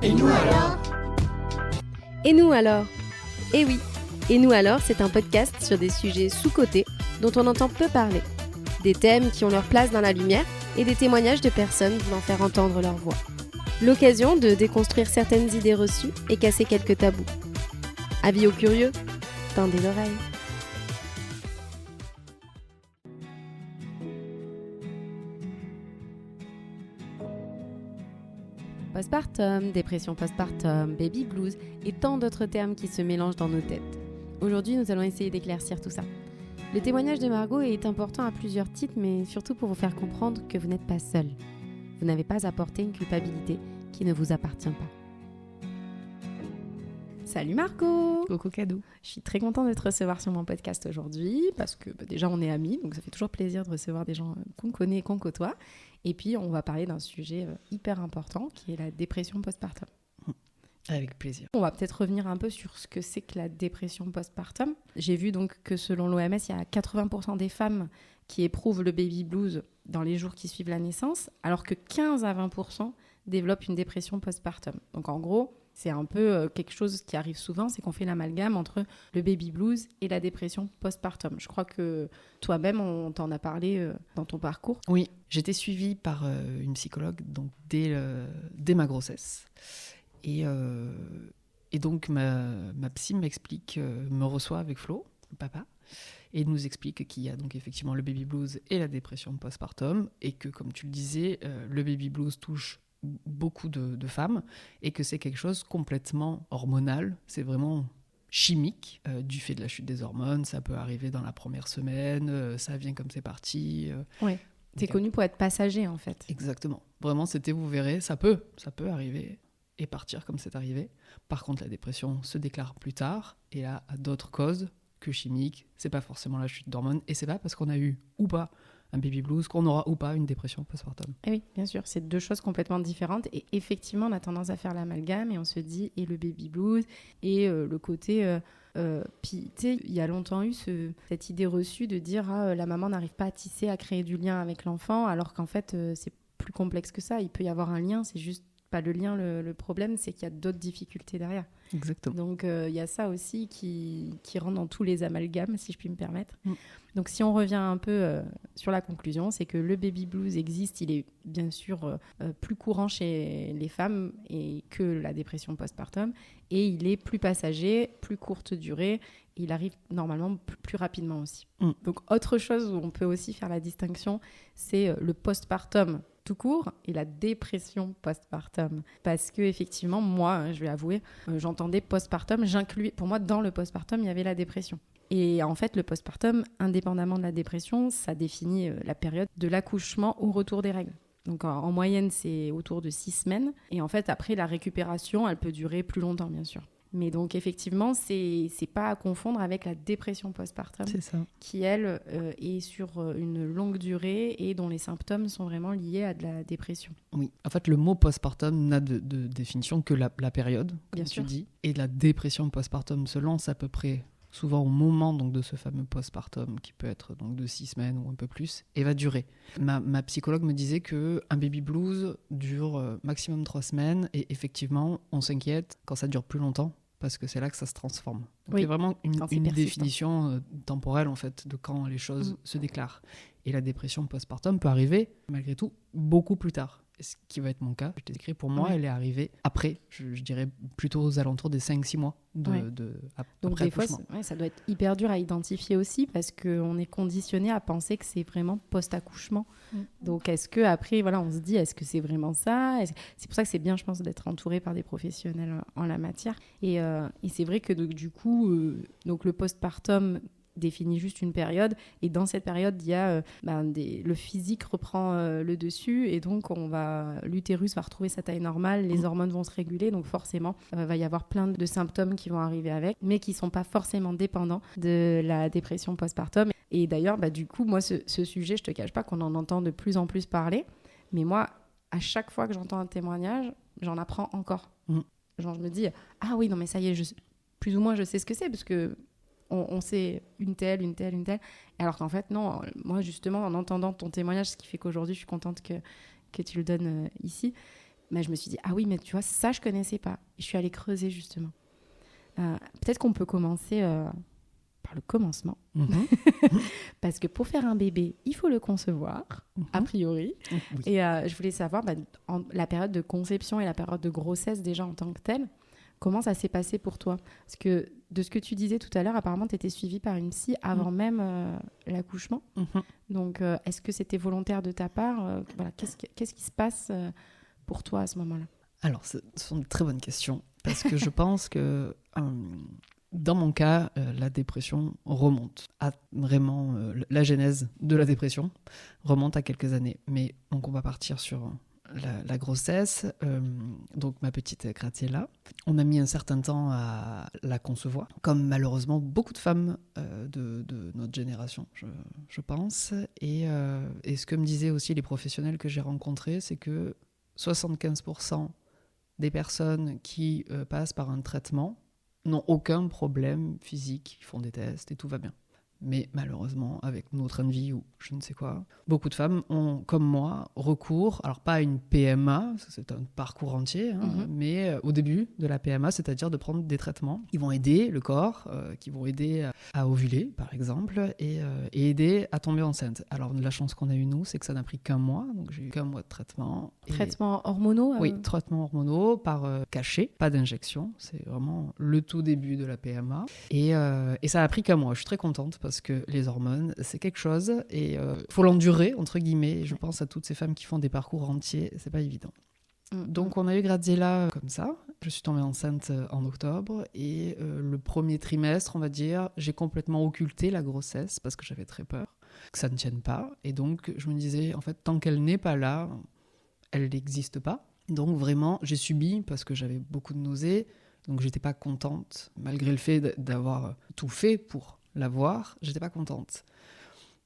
Et nous alors ? Et nous alors ? Eh oui, Et nous alors, c'est un podcast sur des sujets sous-cotés dont on entend peu parler. Des thèmes qui ont leur place dans la lumière et des témoignages de personnes voulant faire entendre leur voix. L'occasion de déconstruire certaines idées reçues et casser quelques tabous. Avis aux curieux, tendez l'oreille. Postpartum, dépression postpartum, baby blues et tant d'autres termes qui se mélangent dans nos têtes. Aujourd'hui, nous allons essayer d'éclaircir tout ça. Le témoignage de Margot est important à plusieurs titres, mais surtout pour vous faire comprendre que vous n'êtes pas seul. Vous n'avez pas à porter une culpabilité qui ne vous appartient pas. Salut Margot! Coucou Cadeau. Je suis très contente de te recevoir sur mon podcast aujourd'hui parce que déjà on est amis, donc ça fait toujours plaisir de recevoir des gens qu'on connaît et qu'on côtoie. Et puis on va parler d'un sujet hyper important qui est la dépression postpartum. Avec plaisir. On va peut-être revenir un peu sur ce que c'est que la dépression postpartum. J'ai vu donc que selon l'OMS, il y a 80% des femmes qui éprouvent le baby blues dans les jours qui suivent la naissance, alors que 15 à 20% développent une dépression postpartum. Donc en gros, c'est un peu quelque chose qui arrive souvent, c'est qu'on fait l'amalgame entre le baby blues et la dépression postpartum. Je crois que toi-même, on t'en a parlé dans ton parcours. Oui, j'étais suivie par une psychologue donc dès ma grossesse. Et donc ma psy m'explique, me reçoit avec Flo, le papa, et nous explique qu'il y a donc effectivement le baby blues et la dépression postpartum, et que comme tu le disais, le baby blues touche beaucoup de femmes, et que c'est quelque chose complètement hormonal, c'est vraiment chimique, du fait de la chute des hormones, ça peut arriver dans la première semaine, ça vient comme c'est parti. Ouais. C'est connu pour être passager en fait. Exactement. Vraiment, vous verrez, ça peut arriver et partir comme c'est arrivé. Par contre, la dépression se déclare plus tard et là, à d'autres causes que chimiques. C'est pas forcément la chute d'hormones et c'est pas parce qu'on a eu ou pas un baby blues qu'on aura ou pas une dépression postpartum. Et oui, bien sûr, c'est deux choses complètement différentes et effectivement, on a tendance à faire l'amalgame et on se dit et le baby blues et le côté... puis, tu sais, il y a longtemps eu cette idée reçue de dire la maman n'arrive pas à tisser, à créer du lien avec l'enfant, alors qu'en fait, c'est plus complexe que ça. Il peut y avoir un lien, c'est juste pas le lien. Le problème, c'est qu'il y a d'autres difficultés derrière. Exactement. Donc, il y a ça aussi qui rentre dans tous les amalgames, si je puis me permettre. Donc, si on revient un peu sur la conclusion, c'est que le baby blues existe. Il est bien sûr plus courant chez les femmes que la dépression postpartum. Et il est plus passager, plus courte durée. Il arrive normalement plus rapidement aussi. Donc, autre chose où on peut aussi faire la distinction, c'est le postpartum tout court et la dépression postpartum. Parce que effectivement, moi, je vais avouer, j'entendais postpartum, j'incluais, pour moi, dans le postpartum, il y avait la dépression. Et en fait, le postpartum, indépendamment de la dépression, ça définit la période de l'accouchement au retour des règles. Donc en moyenne, c'est autour de 6 semaines. Et en fait, après, la récupération, elle peut durer plus longtemps, bien sûr. Mais donc, effectivement, c'est pas à confondre avec la dépression postpartum, c'est ça. Qui, elle, est sur une longue durée et dont les symptômes sont vraiment liés à de la dépression. Oui, en fait, le mot postpartum n'a de définition que la période, comme tu dis. Et la dépression postpartum se lance à peu près souvent au moment donc, de ce fameux postpartum, qui peut être donc, de 6 semaines ou un peu plus, et va durer. Ma psychologue me disait qu'un baby blues dure maximum 3 semaines, et effectivement, on s'inquiète quand ça dure plus longtemps, parce que c'est là que ça se transforme. Donc il y a vraiment une définition temporelle en fait, de quand les choses se déclarent. Et la dépression postpartum peut arriver, malgré tout, beaucoup plus tard. Et ce qui va être mon cas, je t'ai décrit, pour moi, elle est arrivée après, je dirais plutôt aux alentours des 5-6 mois Donc des fois, ça doit être hyper dur à identifier aussi, parce qu'on est conditionné à penser que c'est vraiment post-accouchement. Donc est-ce qu'après, voilà, on se dit, est-ce que c'est vraiment ça ? C'est pour ça que c'est bien, je pense, d'être entouré par des professionnels en la matière. Et c'est vrai que du coup, donc le postpartum définit juste une période, et dans cette période il y a le physique reprend le dessus, et donc l'utérus va retrouver sa taille normale, les hormones vont se réguler, donc forcément va y avoir plein de symptômes qui vont arriver avec, mais qui sont pas forcément dépendants de la dépression postpartum. Et d'ailleurs du coup moi ce sujet, je te cache pas qu'on en entend de plus en plus parler, mais moi à chaque fois que j'entends un témoignage, j'en apprends encore. Genre je me dis ah oui non mais ça y est, plus ou moins je sais ce que c'est, parce que on sait une telle. Alors qu'en fait, non. Moi, justement, en entendant ton témoignage, ce qui fait qu'aujourd'hui, je suis contente que tu le donnes ici, Mais je me suis dit, ah oui, mais tu vois, ça, je connaissais pas. Et je suis allée creuser, justement. Peut-être qu'on peut commencer par le commencement. Parce que pour faire un bébé, il faut le concevoir, a priori. Oui. Et je voulais savoir, la période de conception et la période de grossesse, déjà en tant que telle, comment ça s'est passé pour toi? Parce que de ce que tu disais tout à l'heure, apparemment, tu étais suivie par une psy avant même l'accouchement. Donc, est-ce que c'était volontaire de ta part? Voilà, qu'est-ce qui se passe pour toi à ce moment-là? Alors, ce sont de très bonnes questions. Parce que je pense que, dans mon cas, la dépression remonte à vraiment... la genèse de la dépression remonte à quelques années. Mais donc, on va partir sur... La grossesse, donc ma petite Graziella, on a mis un certain temps à la concevoir, comme malheureusement beaucoup de femmes de notre génération, je pense. Et ce que me disaient aussi les professionnels que j'ai rencontrés, c'est que 75% des personnes qui passent par un traitement n'ont aucun problème physique, ils font des tests et tout va bien. Mais malheureusement, avec nos trains de vie ou je ne sais quoi, beaucoup de femmes ont, comme moi, recours, alors pas à une PMA, c'est un parcours entier, mais au début de la PMA, c'est-à-dire de prendre des traitements qui vont aider le corps, qui vont aider à ovuler, par exemple, et aider à tomber enceinte. Alors, la chance qu'on a eue, nous, c'est que ça n'a pris qu'un mois, donc j'ai eu qu'un mois de traitement. Traitements hormonaux Oui, traitements hormonaux par cachet, pas d'injection, c'est vraiment le tout début de la PMA. Et ça a pris qu'un mois, je suis très contente parce que les hormones, c'est quelque chose et faut l'endurer, entre guillemets. Et je pense à toutes ces femmes qui font des parcours entiers, c'est pas évident. Donc on a eu Graziella comme ça. Je suis tombée enceinte en octobre et le premier trimestre, on va dire, j'ai complètement occulté la grossesse parce que j'avais très peur que ça ne tienne pas. Et donc je me disais, en fait, tant qu'elle n'est pas là, elle n'existe pas. Donc vraiment, j'ai subi parce que j'avais beaucoup de nausées. Donc j'étais pas contente, malgré le fait d'avoir tout fait pour l'avoir, j'étais pas contente.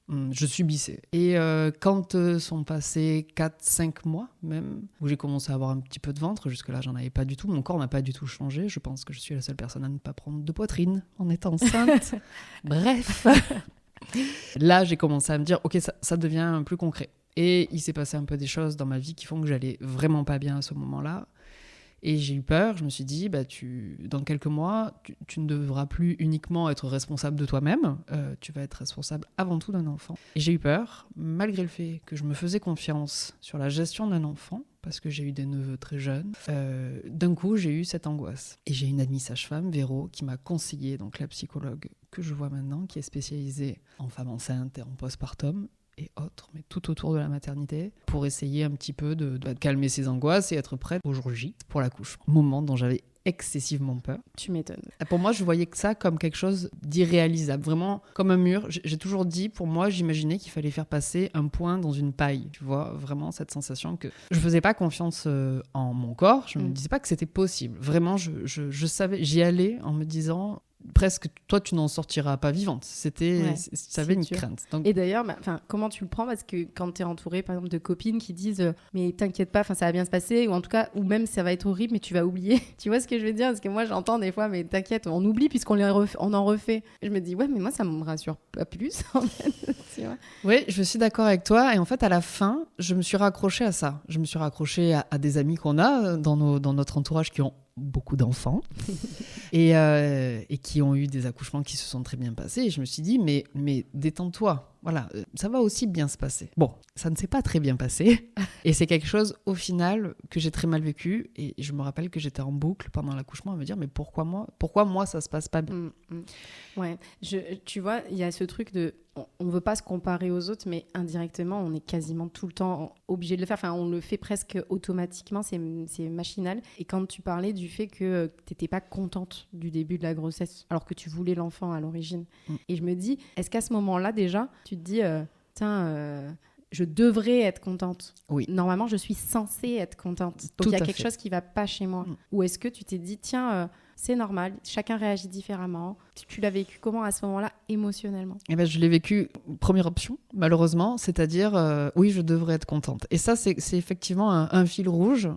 Je subissais. Et quand sont passés 4-5 mois même, où j'ai commencé à avoir un petit peu de ventre, jusque-là j'en avais pas du tout, mon corps n'a pas du tout changé, je pense que je suis la seule personne à ne pas prendre de poitrine en étant enceinte. Bref. Là j'ai commencé à me dire, ok, ça devient plus concret. Et il s'est passé un peu des choses dans ma vie qui font que j'allais vraiment pas bien à ce moment-là. Et j'ai eu peur, je me suis dit, dans quelques mois, tu ne devras plus uniquement être responsable de toi-même, tu vas être responsable avant tout d'un enfant. Et j'ai eu peur, malgré le fait que je me faisais confiance sur la gestion d'un enfant, parce que j'ai eu des neveux très jeunes, d'un coup, j'ai eu cette angoisse. Et j'ai une amie sage-femme, Véro, qui m'a conseillé, donc la psychologue que je vois maintenant, qui est spécialisée en femmes enceintes et en postpartum, et autres, mais tout autour de la maternité, pour essayer un petit peu de calmer ses angoisses et être prête au jour J pour l'accouchement. Moment dont j'avais excessivement peur. Tu m'étonnes. Pour moi, je voyais que ça comme quelque chose d'irréalisable, vraiment comme un mur. J'ai toujours dit, pour moi, j'imaginais qu'il fallait faire passer un point dans une paille. Tu vois, vraiment cette sensation que je faisais pas confiance en mon corps. Je me disais pas que c'était possible. Vraiment, je savais, j'y allais en me disant... presque, toi, tu n'en sortiras pas vivante. Ça avait une crainte. Donc... Et d'ailleurs, comment tu le prends? Parce que quand tu es entourée, par exemple, de copines qui disent mais t'inquiète pas, ça va bien se passer, ou en tout cas, ou même ça va être horrible, mais tu vas oublier. Tu vois ce que je veux dire? Parce que moi, j'entends des fois, mais t'inquiète, on oublie puisqu'on on en refait. Je me dis, ouais, mais moi, ça me rassure pas plus, en fait. Oui, je suis d'accord avec toi. Et en fait, à la fin, je me suis raccrochée à ça. Je me suis raccrochée à des amis qu'on a dans notre entourage qui ont beaucoup d'enfants et qui ont eu des accouchements qui se sont très bien passés. Et je me suis dit, mais détends-toi. Voilà, ça va aussi bien se passer. Bon, ça ne s'est pas très bien passé. Et c'est quelque chose, au final, que j'ai très mal vécu. Et je me rappelle que j'étais en boucle pendant l'accouchement à me dire, mais pourquoi moi, ça se passe pas bien? Ouais, tu vois, il y a ce truc de... On ne veut pas se comparer aux autres, mais indirectement, on est quasiment tout le temps obligé de le faire. Enfin, on le fait presque automatiquement, c'est machinal. Et quand tu parlais du fait que tu n'étais pas contente du début de la grossesse, alors que tu voulais l'enfant à l'origine. Et je me dis, est-ce qu'à ce moment-là, déjà, tu te dis, je devrais être contente. Oui. Normalement, je suis censée être contente. Donc, il y a quelque chose qui ne va pas chez moi. Ou est-ce que tu t'es dit, tiens... c'est normal, chacun réagit différemment. Tu l'as vécu comment à ce moment-là, émotionnellement? Je l'ai vécu, première option, malheureusement, c'est-à-dire, oui, je devrais être contente. Et ça, c'est effectivement un fil rouge,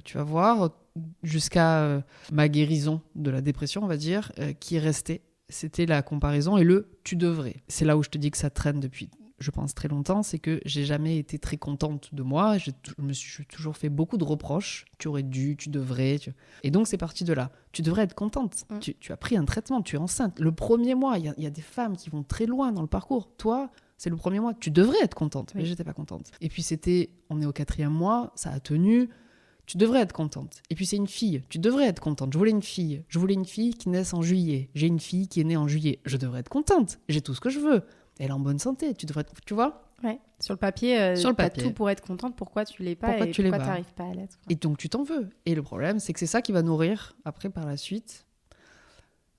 tu vas voir, jusqu'à ma guérison de la dépression, on va dire, qui est resté. C'était la comparaison et le « tu devrais ». C'est là où je te dis que ça traîne depuis je pense, très longtemps, c'est que j'ai jamais été très contente de moi. Je me suis toujours fait beaucoup de reproches. Tu aurais dû, tu devrais. Et donc, c'est parti de là. Tu devrais être contente. Tu as pris un traitement, tu es enceinte. Le premier mois, il y a des femmes qui vont très loin dans le parcours. Toi, c'est le premier mois. Tu devrais être contente. Mais j'étais pas contente. Et puis, on est au 4e mois, ça a tenu. Tu devrais être contente. Et puis, c'est une fille. Tu devrais être contente. Je voulais une fille. Je voulais une fille qui naisse en juillet. J'ai une fille qui est née en juillet. Je devrais être contente. J'ai tout ce que je veux. Elle est en bonne santé. Tu vois ? Ouais. Sur le papier, t'as tout pour être contente. Pourquoi tu l'es pas et pourquoi t'arrives pas à l'être, quoi. Et donc, tu t'en veux. Et le problème, c'est que c'est ça qui va nourrir, après, par la suite,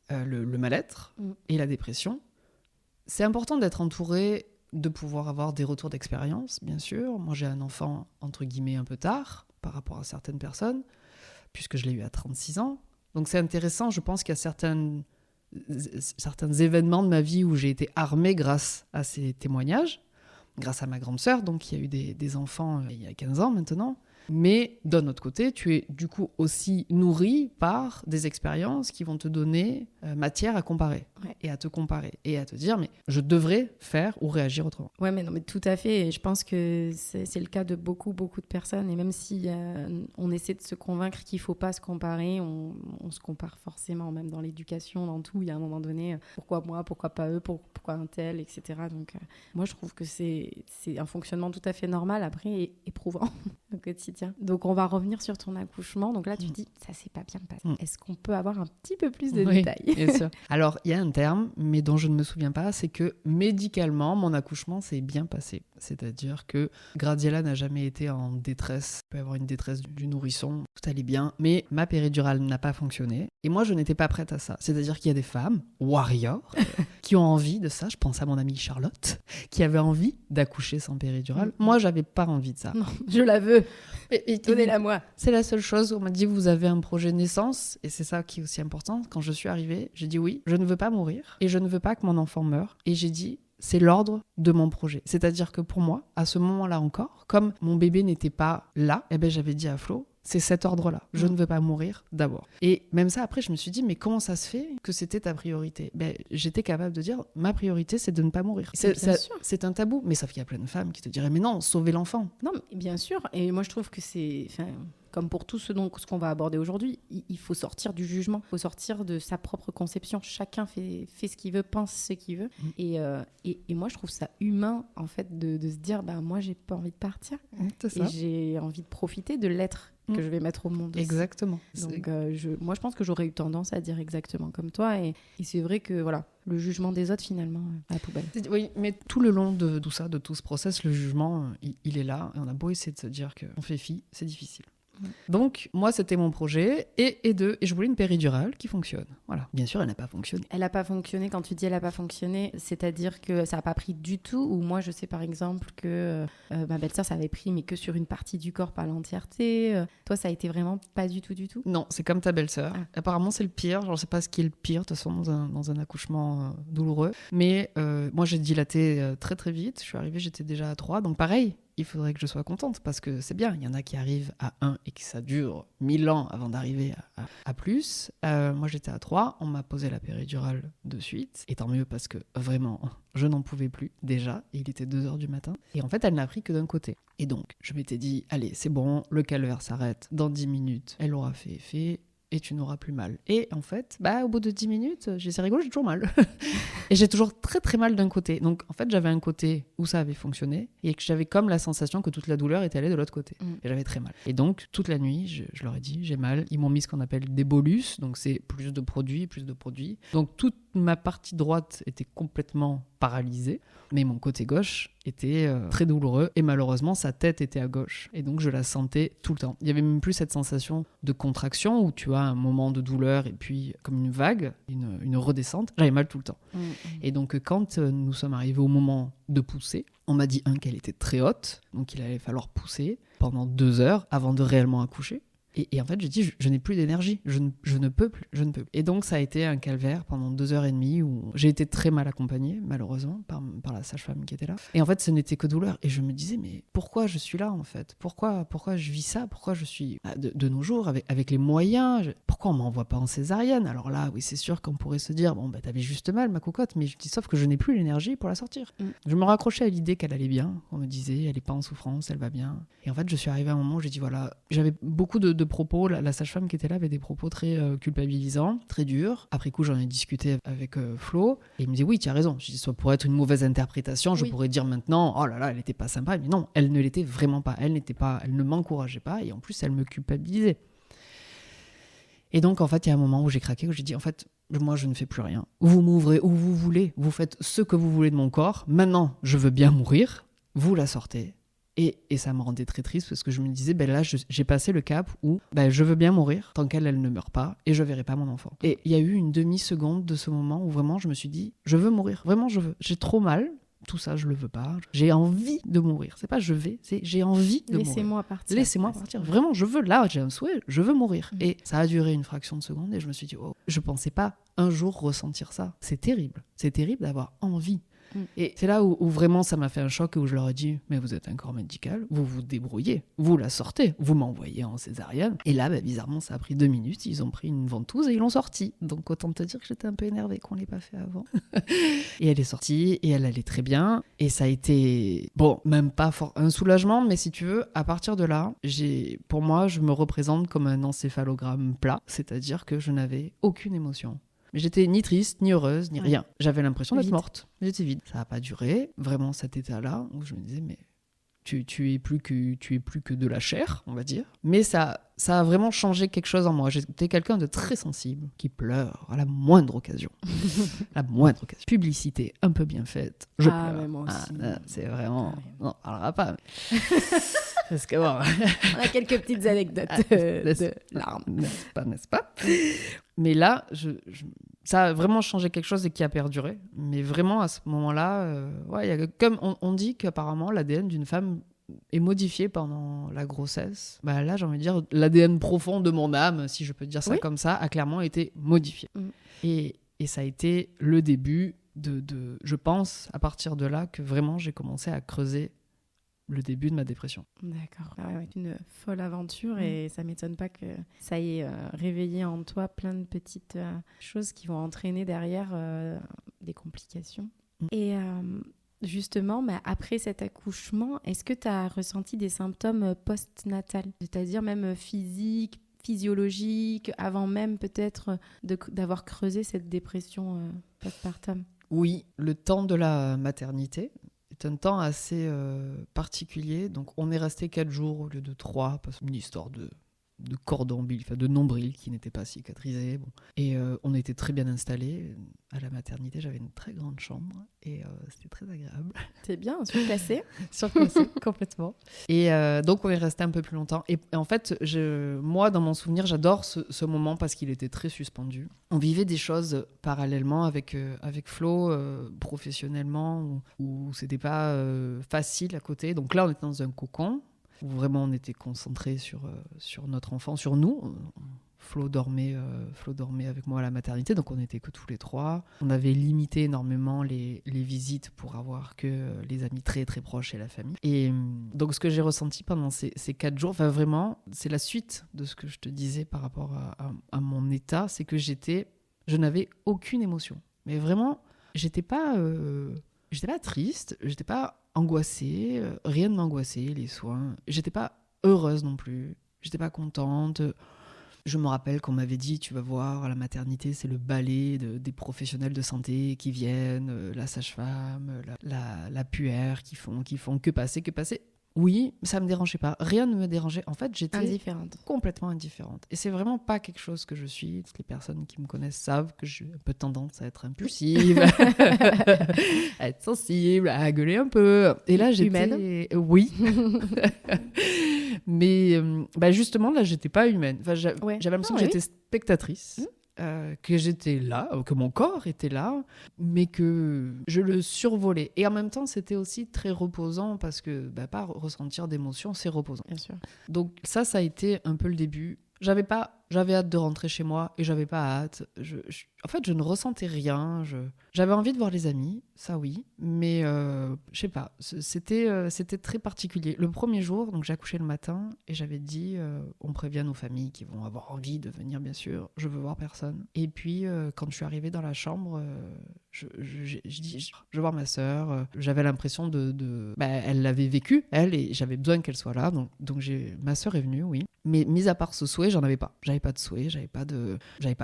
le mal-être et la dépression. C'est important d'être entouré, de pouvoir avoir des retours d'expérience, bien sûr. Moi, j'ai un enfant, entre guillemets, un peu tard, par rapport à certaines personnes, puisque je l'ai eu à 36 ans. Donc c'est intéressant, je pense qu'il y a certains événements de ma vie où j'ai été armée grâce à ces témoignages, grâce à ma grande sœur, donc qui a eu des enfants il y a 15 ans maintenant. Mais d'un autre côté, tu es du coup aussi nourri par des expériences qui vont te donner matière à comparer et à te comparer et à te dire mais je devrais faire ou réagir autrement. Ouais, mais non, mais tout à fait. Et je pense que c'est le cas de beaucoup de personnes. Et même si on essaie de se convaincre qu'il faut pas se comparer, on se compare forcément, même dans l'éducation, dans tout. Il y a un moment donné, pourquoi moi, pourquoi pas eux, pourquoi un tel, etc. Donc moi, je trouve que c'est un fonctionnement tout à fait normal, après éprouvant au quotidien. Donc on va revenir sur ton accouchement. Donc là tu dis ça s'est pas bien passé. Est-ce qu'on peut avoir un petit peu plus de détails? Bien sûr. Alors il y a un terme mais dont je ne me souviens pas, c'est que médicalement mon accouchement s'est bien passé. C'est-à-dire que Gradiela n'a jamais été en détresse. Il peut y avoir une détresse du nourrisson, tout allait bien, mais ma péridurale n'a pas fonctionné et moi je n'étais pas prête à ça. C'est-à-dire qu'il y a des femmes warriors qui ont envie de ça. Je pense à mon amie Charlotte qui avait envie d'accoucher sans péridurale. Moi j'avais pas envie de ça. Non, je la veux. Donnez-la moi. C'est la seule chose où on m'a dit vous avez un projet de naissance et c'est ça qui est aussi important. Quand je suis arrivée, j'ai dit oui, je ne veux pas mourir et je ne veux pas que mon enfant meure. Et j'ai dit c'est l'ordre de mon projet. C'est-à-dire que pour moi, à ce moment-là encore, comme mon bébé n'était pas là, j'avais dit à Flo, c'est cet ordre-là. Je ne veux pas mourir d'abord. Et même ça, après, je me suis dit, mais comment ça se fait que c'était ta priorité ? J'étais capable de dire, ma priorité, c'est de ne pas mourir. C'est un tabou. Mais sauf qu'il y a plein de femmes qui te diraient, mais non, sauvez l'enfant. Non, mais bien sûr. Et moi, je trouve que c'est... Comme pour tout ce qu'on va aborder aujourd'hui, il faut sortir du jugement, il faut sortir de sa propre conception. Chacun fait ce qu'il veut, pense ce qu'il veut. Et moi, je trouve ça humain, en fait, de se dire, moi, j'ai pas envie de partir. C'est ça. Et j'ai envie de profiter de l'être que je vais mettre au monde aussi. Exactement. Donc, moi, je pense que j'aurais eu tendance à dire exactement comme toi. Et c'est vrai que, voilà, le jugement des autres, finalement, à la poubelle. Oui, mais tout le long de tout ça, de tout ce process, le jugement, il est là. Et on a beau essayer de se dire qu'on fait fi, c'est difficile. Donc, moi, c'était mon projet et je voulais une péridurale qui fonctionne. Voilà. Bien sûr, elle n'a pas fonctionné. Elle n'a pas fonctionné. Quand tu dis elle n'a pas fonctionné, c'est-à-dire que ça n'a pas pris du tout. Ou moi, je sais par exemple que ma belle-sœur, ça avait pris, mais que sur une partie du corps, pas l'entièreté. Toi, ça a été vraiment pas du tout, du tout? Non, c'est comme ta belle-sœur. Ah. Apparemment, c'est le pire. Je ne sais pas ce qui est le pire, de toute façon, dans un accouchement douloureux. Mais moi, j'ai dilaté très, très vite. Je suis arrivée, j'étais déjà à 3. Donc, pareil. Il faudrait que je sois contente parce que c'est bien. Il y en a qui arrivent à 1 et que ça dure 1000 ans avant d'arriver à plus. Moi, j'étais à 3. On m'a posé la péridurale de suite. Et tant mieux parce que vraiment, je n'en pouvais plus déjà. Et il était 2h du matin. Et en fait, elle n'a pris que d'un côté. Et donc, je m'étais dit, allez, c'est bon, le calvaire s'arrête. Dans 10 minutes, elle aura fait effet. Et tu n'auras plus mal. Et en fait, au bout de 10 minutes, c'est rigolo, j'ai toujours mal. Et j'ai toujours très très mal d'un côté. Donc en fait, j'avais un côté où ça avait fonctionné et que j'avais comme la sensation que toute la douleur était allée de l'autre côté. Et j'avais très mal. Et donc toute la nuit, je leur ai dit, j'ai mal. Ils m'ont mis ce qu'on appelle des bolus, donc c'est plus de produits. Donc toute ma partie droite était complètement paralysée, mais mon côté gauche était très douloureux et malheureusement sa tête était à gauche et donc je la sentais tout le temps. Il y avait même plus cette sensation de contraction où tu as un moment de douleur et puis comme une vague, une redescente. J'avais mal tout le temps. Et donc quand nous sommes arrivés au moment de pousser, on m'a dit qu'elle était très haute, donc il allait falloir pousser pendant 2 heures avant de réellement accoucher. Et en fait, j'ai dit, je n'ai plus d'énergie, je ne peux plus. Et donc, ça a été un calvaire pendant 2h30 où j'ai été très mal accompagnée, malheureusement, par la sage-femme qui était là. Et en fait, ce n'était que douleur. Et je me disais, mais pourquoi je suis là, en fait ? Pourquoi je vis ça ? Pourquoi je suis, de nos jours, avec les moyens, pourquoi pourquoi on m'envoie pas en césarienne? Alors là, oui, c'est sûr qu'on pourrait se dire, bon, bah, t'avais juste mal, ma cocotte, mais je dis, sauf que je n'ai plus l'énergie pour la sortir. Je me raccrochais à l'idée qu'elle allait bien. On me disait, elle est pas en souffrance, elle va bien. Et en fait, je suis arrivée à un moment où j'ai dit, voilà, j'avais beaucoup de propos. La sage-femme qui était là avait des propos très culpabilisants, très durs. Après coup, j'en ai discuté avec Flo, et il me dit, oui, tu as raison. Je dis, ça pourrait être une mauvaise interprétation. Je pourrais dire maintenant, oh là là, elle était pas sympa. Mais non, elle ne l'était vraiment pas. Elle ne m'encourageait pas, et en plus, elle me culpabilisait. Et donc, en fait, il y a un moment où j'ai craqué, où j'ai dit, en fait, moi, je ne fais plus rien. Vous m'ouvrez où vous voulez, vous faites ce que vous voulez de mon corps. Maintenant, je veux bien mourir, vous la sortez. Et ça me rendait très triste parce que je me disais, ben là, j'ai passé le cap où je veux bien mourir tant qu'elle ne meurt pas et je verrai pas mon enfant. Et il y a eu une demi-seconde de ce moment où vraiment, je me suis dit, je veux mourir, vraiment, je veux. J'ai trop mal. Tout ça, je le veux pas. J'ai envie de mourir. C'est pas je vais, c'est j'ai envie de mourir. Laissez-moi partir. Laissez-moi partir. Vraiment, je veux. Là, j'ai un souhait. Je veux mourir. Et ça a duré une fraction de seconde et je me suis dit, oh, je pensais pas un jour ressentir ça. C'est terrible. C'est terrible d'avoir envie. Et c'est là où vraiment ça m'a fait un choc et où je leur ai dit, mais vous êtes un corps médical, vous vous débrouillez, vous la sortez, vous m'envoyez en césarienne. Et là, bizarrement, ça a pris 2 minutes, ils ont pris une ventouse et ils l'ont sortie. Donc autant te dire que j'étais un peu énervée qu'on l'ait pas fait avant. Et elle est sortie et elle allait très bien. Et ça a été, bon, même pas un soulagement, mais si tu veux, à partir de là, pour moi, je me représente comme un encéphalogramme plat, c'est-à-dire que je n'avais aucune émotion. Mais j'étais ni triste, ni heureuse, ni rien. J'avais l'impression d'être morte. J'étais vide. Ça n'a pas duré, vraiment cet état-là, où je me disais, mais tu es plus que de la chair, on va dire. Mais ça a vraiment changé quelque chose en moi. J'étais quelqu'un de très sensible, qui pleure à la moindre occasion. La moindre occasion. Publicité un peu bien faite, je pleure. Mais moi aussi. C'est vraiment... On n'en parlera pas. Mais... Parce que bon... On a quelques petites anecdotes de larmes. N'est-ce pas Mais là, ça a vraiment changé quelque chose et qui a perduré. Mais vraiment, à ce moment-là, comme on dit qu'apparemment, l'ADN d'une femme est modifié pendant la grossesse. Là, j'ai envie de dire, l'ADN profond de mon âme, si je peux dire ça comme ça, a clairement été modifié. Et ça a été le début de... Je pense, à partir de là, que vraiment, j'ai commencé à creuser le début de ma dépression. D'accord. Une folle aventure et ça m'étonne pas que ça ait réveillé en toi plein de petites choses qui vont entraîner derrière des complications. Et justement, après cet accouchement, est-ce que tu as ressenti des symptômes post-natals, c'est-à-dire même physiques, physiologiques, avant même peut-être d'avoir creusé cette dépression postpartum? Oui, le temps de la maternité est un temps assez particulier. Donc, on est resté 4 jours au lieu de 3, parce qu'une histoire de cordon ombilical, de nombril qui n'était pas cicatrisé. Bon. Et on était très bien installés. À la maternité, j'avais une très grande chambre et c'était très agréable. C'est bien, surclassé. Surclassé, complètement. Et donc, on est resté un peu plus longtemps. Et en fait, moi, dans mon souvenir, j'adore ce moment parce qu'il était très suspendu. On vivait des choses parallèlement avec Flo, professionnellement, où c'était pas facile à côté. Donc là, on était dans un cocon, où vraiment on était concentré sur notre enfant, sur nous. Flo dormait avec moi à la maternité, donc on n'était que tous les 3. On avait limité énormément les visites pour avoir que les amis très très proches et la famille. Et donc ce que j'ai ressenti pendant ces 4 jours, vraiment, c'est la suite de ce que je te disais par rapport à mon état, c'est que je n'avais aucune émotion. Mais vraiment, j'étais pas triste, j'étais pas angoissée, rien ne m'angoissait, les soins. J'étais pas heureuse non plus, j'étais pas contente. Je me rappelle qu'on m'avait dit, tu vas voir, à la maternité, c'est le balai des professionnels de santé qui viennent, la sage-femme, la puère, qui font que passer. Oui, ça me dérangeait pas. Rien ne me dérangeait. En fait, j'étais complètement indifférente. Et c'est vraiment pas quelque chose que je suis. Toutes les personnes qui me connaissent savent que j'ai un peu tendance à être impulsive, à être sensible, à gueuler un peu. Et là, j'étais... Humaine. Oui. Mais justement, là, j'étais pas humaine. Enfin, j'avais l'impression que j'étais spectatrice. Que j'étais là, que mon corps était là, mais que je le survolais. Et en même temps, c'était aussi très reposant parce que pas ressentir d'émotions, c'est reposant. Bien sûr. Donc ça a été un peu le début. j'avais hâte de rentrer chez moi et j'avais pas hâte. En fait, je ne ressentais rien. J'avais envie de voir les amis, ça oui, mais je sais pas, c'était très particulier. Le premier jour, donc j'ai accouché le matin et j'avais dit, on prévient nos familles qui vont avoir envie de venir, bien sûr, je veux voir personne. Et puis, quand je suis arrivée dans la chambre, je dis, je veux voir ma sœur. J'avais l'impression elle l'avait vécu, elle, et j'avais besoin qu'elle soit là, donc ma sœur est venue, oui. Mais mis à part ce souhait, j'en avais pas. J'avais pas de souhait, j'avais pas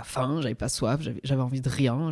faim, j'avais pas soif, j'avais envie de rien.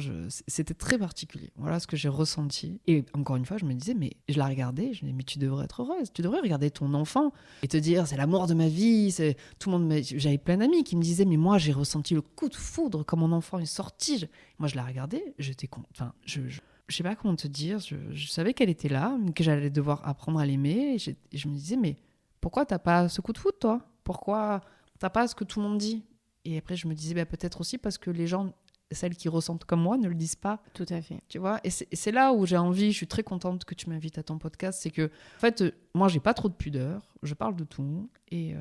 C'était très particulier. Voilà ce que j'ai ressenti. Et encore une fois, je me disais, mais je la regardais, je me disais, mais tu devrais être heureuse. Tu devrais regarder ton enfant et te dire, c'est l'amour de ma vie. Tout le monde. J'avais plein d'amis qui me disaient, mais moi, j'ai ressenti le coup de foudre quand mon enfant est sorti. Moi, je la regardais, j'étais enfin, je sais pas comment te dire. Je savais qu'elle était là, que j'allais devoir apprendre à l'aimer. Et je me disais, mais pourquoi t'as pas ce coup de foudre, toi ? Pourquoi t'as pas ce que tout le monde dit ? Et après, je me disais, peut-être aussi parce que les gens, celles qui ressentent comme moi, ne le disent pas. Tout à fait. Tu vois ? Et c'est là où j'ai envie, je suis très contente que tu m'invites à ton podcast, c'est que, en fait, moi, j'ai pas trop de pudeur, je parle de tout, et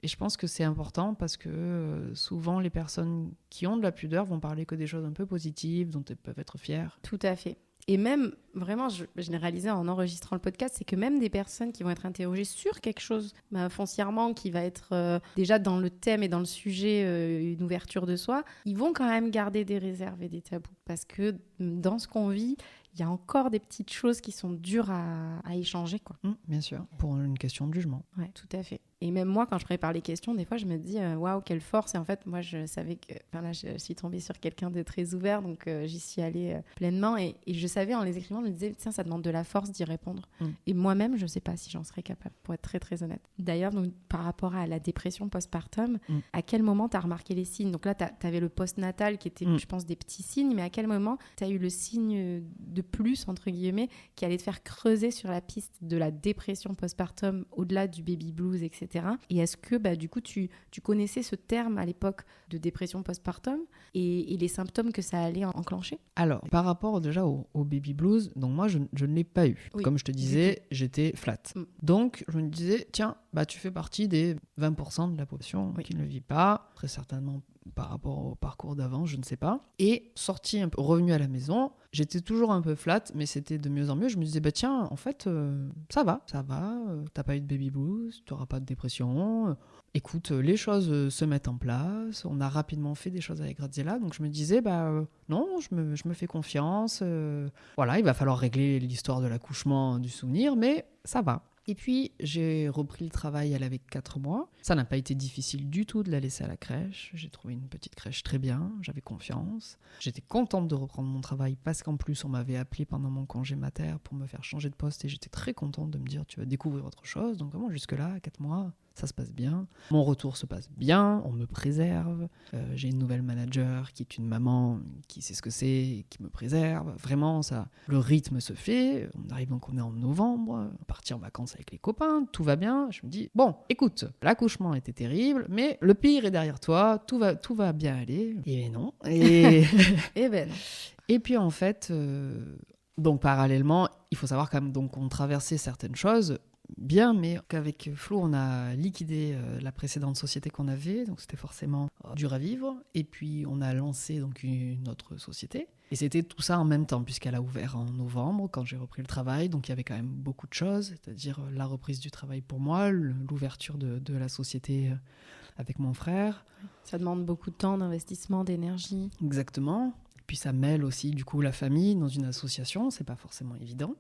je pense que c'est important parce que souvent, les personnes qui ont de la pudeur vont parler que des choses un peu positives, dont elles peuvent être fières. Tout à fait. Et même, vraiment, je l'ai réalisé en enregistrant le podcast, c'est que même des personnes qui vont être interrogées sur quelque chose foncièrement qui va être déjà dans le thème et dans le sujet, une ouverture de soi, ils vont quand même garder des réserves et des tabous. Parce que dans ce qu'on vit, il y a encore des petites choses qui sont dures à échanger, quoi. Bien sûr, pour une question de jugement. Ouais, tout à fait. Et même moi, quand je prépare les questions, des fois, je me dis waouh, quelle force. Et en fait, moi, je savais que. Enfin, là, je suis tombée sur quelqu'un de très ouvert, donc j'y suis allée pleinement. Et je savais, en les écrivant, je me disais, tiens, ça demande de la force d'y répondre. Et moi-même, je ne sais pas si j'en serais capable, pour être très, très honnête. D'ailleurs, donc, par rapport à la dépression postpartum, à quel moment tu as remarqué les signes ? Donc là, tu avais le postnatal qui était, je pense, des petits signes, mais à quel moment tu as eu le signe de plus, entre guillemets, qui allait te faire creuser sur la piste de la dépression postpartum au-delà du baby blues, etc. Et est-ce que, du coup, tu connaissais ce terme à l'époque de dépression postpartum et les symptômes que ça allait enclencher ? Alors, par rapport déjà au baby blues, donc moi, je ne l'ai pas eu. Oui. Comme je te disais, j'étais flat. Donc, je me disais, tiens, tu fais partie des 20% de la population qui ne le vit pas, très certainement par rapport au parcours d'avant, je ne sais pas. Et sorti un peu, revenu à la maison, j'étais toujours un peu flat, mais c'était de mieux en mieux. Je me disais, tiens, en fait, ça va, t'as pas eu de baby blues, t'auras pas de dépression. Écoute, les choses se mettent en place. On a rapidement fait des choses avec Graziella, donc je me disais, non, je me fais confiance. Voilà, il va falloir régler l'histoire de l'accouchement, du souvenir, mais ça va. Et puis, j'ai repris le travail, elle avait 4 mois. Ça n'a pas été difficile du tout de la laisser à la crèche. J'ai trouvé une petite crèche très bien, j'avais confiance. J'étais contente de reprendre mon travail parce qu'en plus, on m'avait appelé pendant mon congé mater pour me faire changer de poste et j'étais très contente de me dire, tu vas découvrir autre chose. Donc vraiment, jusque-là, à 4 mois, ça se passe bien. Mon retour se passe bien, on me préserve. J'ai une nouvelle manager qui est une maman qui sait ce que c'est et qui me préserve. Vraiment, ça, le rythme se fait. On arrive donc, on est en novembre, partir en vacances avec les copains, tout va bien. Je me dis, bon, écoute, l'accouchement était terrible, mais le pire est derrière toi, tout va bien aller. Et non. Et ben non. Et puis en fait, donc parallèlement, il faut savoir quand même donc, qu'on traversait certaines choses bien, mais qu'avec Flo, on a liquidé la précédente société qu'on avait, donc c'était forcément dur à vivre. Et puis on a lancé donc une autre société. Et c'était tout ça en même temps, puisqu'elle a ouvert en novembre, quand j'ai repris le travail. Donc il y avait quand même beaucoup de choses, c'est-à-dire la reprise du travail pour moi, l'ouverture de la société avec mon frère. Ça demande beaucoup de temps, d'investissement, d'énergie. Exactement. Puis ça mêle aussi du coup la famille dans une association, c'est pas forcément évident.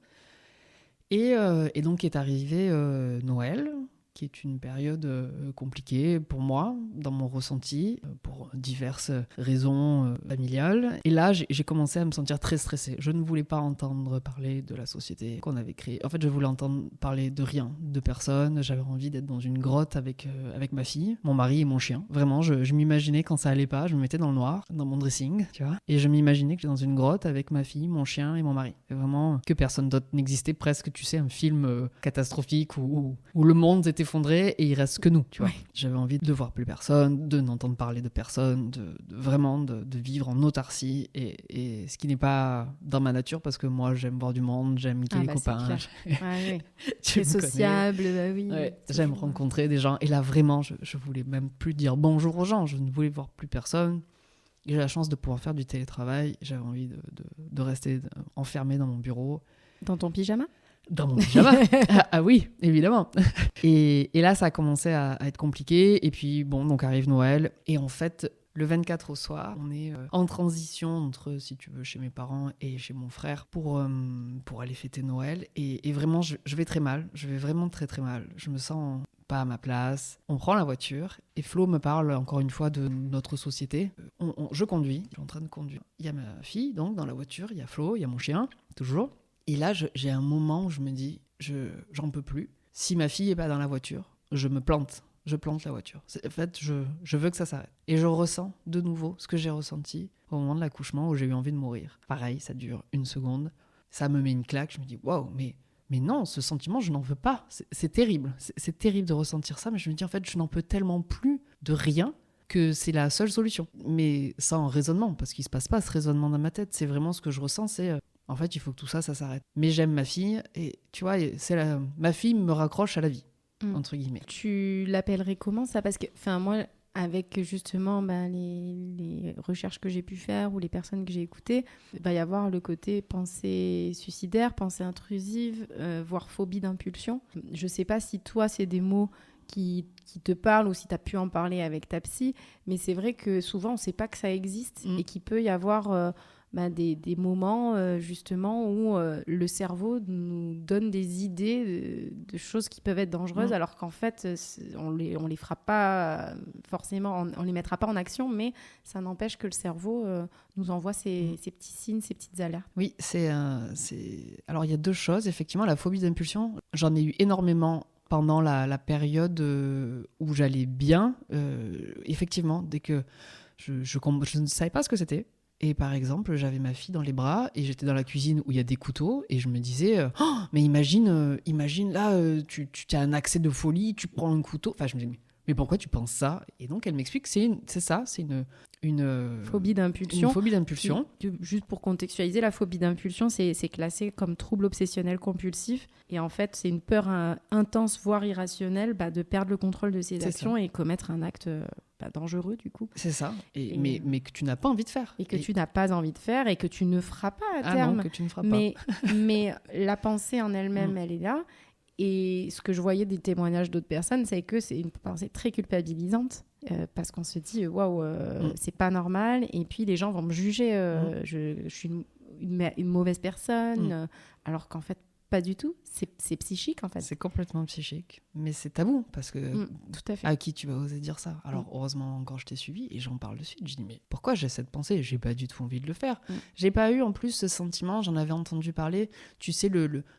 Et donc est arrivé Noël, qui est une période compliquée pour moi, dans mon ressenti, pour diverses raisons familiales. Et là, j'ai commencé à me sentir très stressée. Je ne voulais pas entendre parler de la société qu'on avait créée. En fait, je voulais entendre parler de rien, de personne. J'avais envie d'être dans une grotte avec ma fille, mon mari et mon chien. Vraiment, je m'imaginais quand ça allait pas, je me mettais dans le noir, dans mon dressing, tu vois. Et je m'imaginais que j'étais dans une grotte avec ma fille, mon chien et mon mari. Et vraiment, que personne d'autre n'existait, presque, tu sais, un film catastrophique où le monde était s'effondrer et il reste que nous, tu vois. J'avais envie de voir plus personne, de n'entendre parler de personne, vraiment de vivre en autarcie et ce qui n'est pas dans ma nature parce que moi j'aime voir du monde, j'aime inviter les copains. C'est sociable, oui. J'aime rencontrer des gens et là vraiment je voulais même plus dire bonjour aux gens, je ne voulais voir plus personne. J'ai la chance de pouvoir faire du télétravail, j'avais envie de rester enfermé dans mon bureau. Dans ton pyjama ? Dans mon pyjama. Ah oui, évidemment. Et là, ça a commencé à être compliqué. Et puis, bon, donc arrive Noël. Et en fait, le 24 au soir, on est en transition entre, si tu veux, chez mes parents et chez mon frère pour aller fêter Noël. Et vraiment, je vais très mal. Je vais vraiment très, très mal. Je me sens pas à ma place. On prend la voiture et Flo me parle encore une fois de notre société. Je conduis. Je suis en train de conduire. Il y a ma fille, donc, dans la voiture. Il y a Flo, il y a mon chien, toujours. Et là, j'ai un moment où je me dis, j'en peux plus. Si ma fille n'est pas dans la voiture, je me plante. Je plante la voiture. En fait, je veux que ça s'arrête. Et je ressens de nouveau ce que j'ai ressenti au moment de l'accouchement où j'ai eu envie de mourir. Pareil, ça dure 1 seconde. Ça me met une claque. Je me dis, waouh, mais non, ce sentiment, je n'en veux pas. C'est terrible. C'est terrible de ressentir ça. Mais je me dis, en fait, je n'en peux tellement plus de rien que c'est la seule solution. Mais sans raisonnement, parce qu'il ne se passe pas ce raisonnement dans ma tête. C'est vraiment ce que je ressens, c'est... En fait, il faut que tout ça s'arrête. Mais j'aime ma fille et tu vois, ma fille me raccroche à la vie, entre guillemets. Tu l'appellerais comment ça ? Parce que, moi, avec justement les recherches que j'ai pu faire ou les personnes que j'ai écoutées, il va y avoir le côté pensée suicidaire, pensée intrusive, voire phobie d'impulsion. Je ne sais pas si toi, c'est des mots qui te parlent ou si tu as pu en parler avec ta psy, mais c'est vrai que souvent, on ne sait pas que ça existe et qu'il peut y avoir... des moments justement où le cerveau nous donne des idées de choses qui peuvent être dangereuses alors qu'en fait on les fera pas forcément, on les mettra pas en action, mais ça n'empêche que le cerveau nous envoie ces petits signes, ces petites alertes. Oui, alors il y a 2 choses, effectivement. La phobie d'impulsion, j'en ai eu énormément pendant la période où j'allais bien, effectivement, dès que je ne savais pas ce que c'était. Et par exemple, j'avais ma fille dans les bras et j'étais dans la cuisine où il y a des couteaux et je me disais mais imagine là, tu as un accès de folie, tu prends un couteau. Enfin, je me disais mais pourquoi tu penses ça ? Et donc elle m'explique que c'est une phobie d'impulsion. Une phobie d'impulsion. Juste pour contextualiser, la phobie d'impulsion, c'est classé comme trouble obsessionnel compulsif. Et en fait, c'est une peur intense, voire irrationnelle, de perdre le contrôle de ses actions et commettre un acte dangereux, du coup. C'est ça. Mais que tu n'as pas envie de faire. Et que tu n'as pas envie de faire et que tu ne feras pas à terme. Non, que tu ne feras pas. Mais la pensée en elle-même, elle est là. Et ce que je voyais des témoignages d'autres personnes, c'est que c'est une pensée très culpabilisante parce qu'on se dit waouh, c'est pas normal. Et puis les gens vont me juger, je suis une mauvaise personne, alors qu'en fait, pas du tout. C'est psychique en fait. C'est complètement psychique, mais c'est tabou parce que tout à fait. À qui tu vas oser dire ça ? Alors heureusement quand je t'ai suivi et j'en parle de suite, je dis mais pourquoi j'ai cette pensée ? J'ai pas du tout envie de le faire. J'ai pas eu en plus ce sentiment, j'en avais entendu parler, tu sais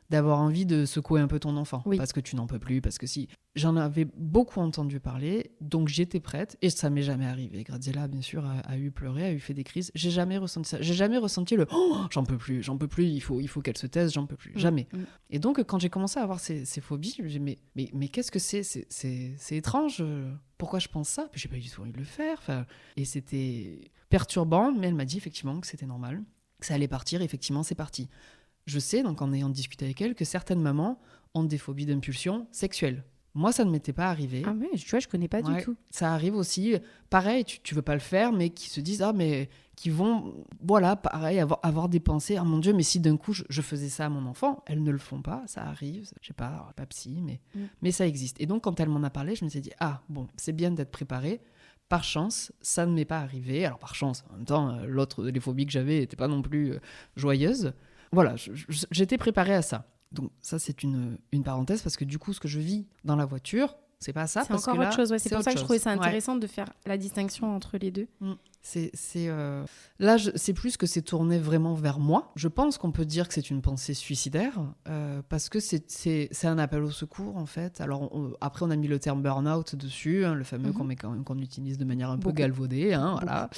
d'avoir envie de secouer un peu ton enfant parce que tu n'en peux plus, parce que si j'en avais beaucoup entendu parler, donc j'étais prête et ça m'est jamais arrivé. Graziella bien sûr a eu pleuré, a eu fait des crises. J'ai jamais ressenti ça. J'ai jamais ressenti le j'en peux plus, il faut qu'elle se taise, j'en peux plus, jamais. Et donc quand j'ai commencé à avoir ces phobies, je me dis mais qu'est-ce que c'est étrange, pourquoi je pense ça ? Puis j'ai pas du tout envie de le faire. Et c'était perturbant, mais elle m'a dit effectivement que c'était normal, que ça allait partir. Effectivement, c'est parti. Je sais, donc en ayant discuté avec elle, que certaines mamans ont des phobies d'impulsion sexuelle. Moi, ça ne m'était pas arrivé. Ah mais tu vois, je connais pas du tout. Ça arrive aussi, pareil, tu veux pas le faire, mais qui se disent mais qui vont, voilà, pareil, avoir des pensées. Ah mon Dieu, mais si d'un coup je faisais ça à mon enfant, elles ne le font pas, ça arrive. Je sais pas psy, mais ça existe. Et donc quand elle m'en a parlé, je me suis dit bon, c'est bien d'être préparée. Par chance, ça ne m'est pas arrivé. Alors par chance, en même temps, les phobies que j'avais n'étaient pas non plus joyeuses. Voilà, j'étais préparée à ça. Donc ça, c'est une parenthèse parce que du coup, ce que je vis dans la voiture, c'est pas ça. C'est encore autre chose. Ouais. C'est pour ça que je trouvais ça intéressant de faire la distinction entre les deux. Là, c'est plus que c'est tourné vraiment vers moi. Je pense qu'on peut dire que c'est une pensée suicidaire parce que c'est un appel au secours, en fait. Alors, après, on a mis le terme burn-out dessus, hein, le fameux qu'on utilise de manière un peu galvaudée. Hein, voilà.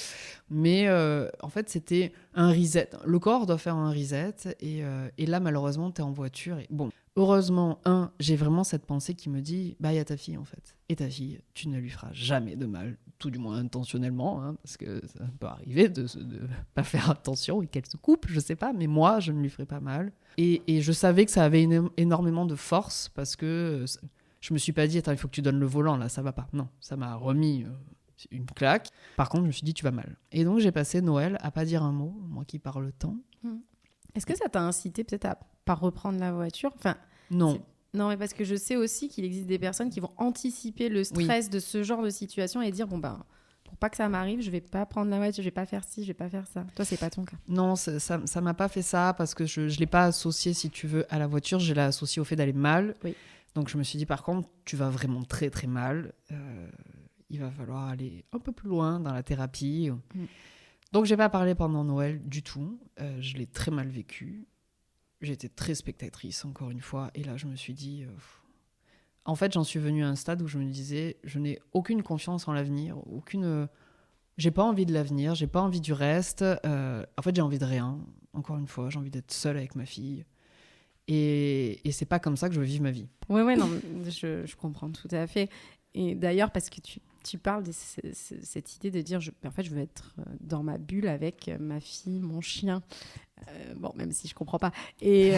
Mais en fait, c'était un reset. Le corps doit faire un reset. Et là, malheureusement, tu es en voiture. Et bon, heureusement, j'ai vraiment cette pensée qui me dit, bah, il y a ta fille, en fait. Et ta fille, tu ne lui feras jamais de mal, tout du moins intentionnellement, hein, parce que ça peut arriver de pas faire attention et qu'elle se coupe, je sais pas, mais moi, je ne lui ferai pas mal. Et je savais que ça avait énormément de force, parce que je me suis pas dit, attends, il faut que tu donnes le volant, là, ça va pas. Non, ça m'a remis une claque. Par contre, je me suis dit, tu vas mal. Et donc, j'ai passé Noël à pas dire un mot, moi qui parle tant. Est-ce que ça t'a incité peut-être à pas reprendre la voiture ? Enfin, non. Non, mais parce que je sais aussi qu'il existe des personnes qui vont anticiper le stress de ce genre de situation et dire, bon, ben, pour pas que ça m'arrive, je vais pas prendre la voiture, je vais pas faire ci, je vais pas faire ça. Toi, c'est pas ton cas. Non, ça m'a pas fait ça parce que je l'ai pas associé, si tu veux, à la voiture, je l'ai associé au fait d'aller mal. Oui. Donc, je me suis dit, par contre, tu vas vraiment très, très mal. Il va falloir aller un peu plus loin dans la thérapie. Donc, j'ai pas parlé pendant Noël du tout. Je l'ai très mal vécu. J'étais très spectatrice, encore une fois. Et là, je me suis dit... En fait, j'en suis venue à un stade où je me disais, je n'ai aucune confiance en l'avenir, j'ai pas envie de l'avenir, j'ai pas envie du reste. En fait, j'ai envie de rien. Encore une fois, j'ai envie d'être seule avec ma fille. Et c'est pas comme ça que je veux vivre ma vie. Ouais, non, je comprends tout à fait. Et d'ailleurs, parce que tu parles de cette idée de dire, en fait, je veux être dans ma bulle avec ma fille, mon chien, bon, même si je comprends pas, et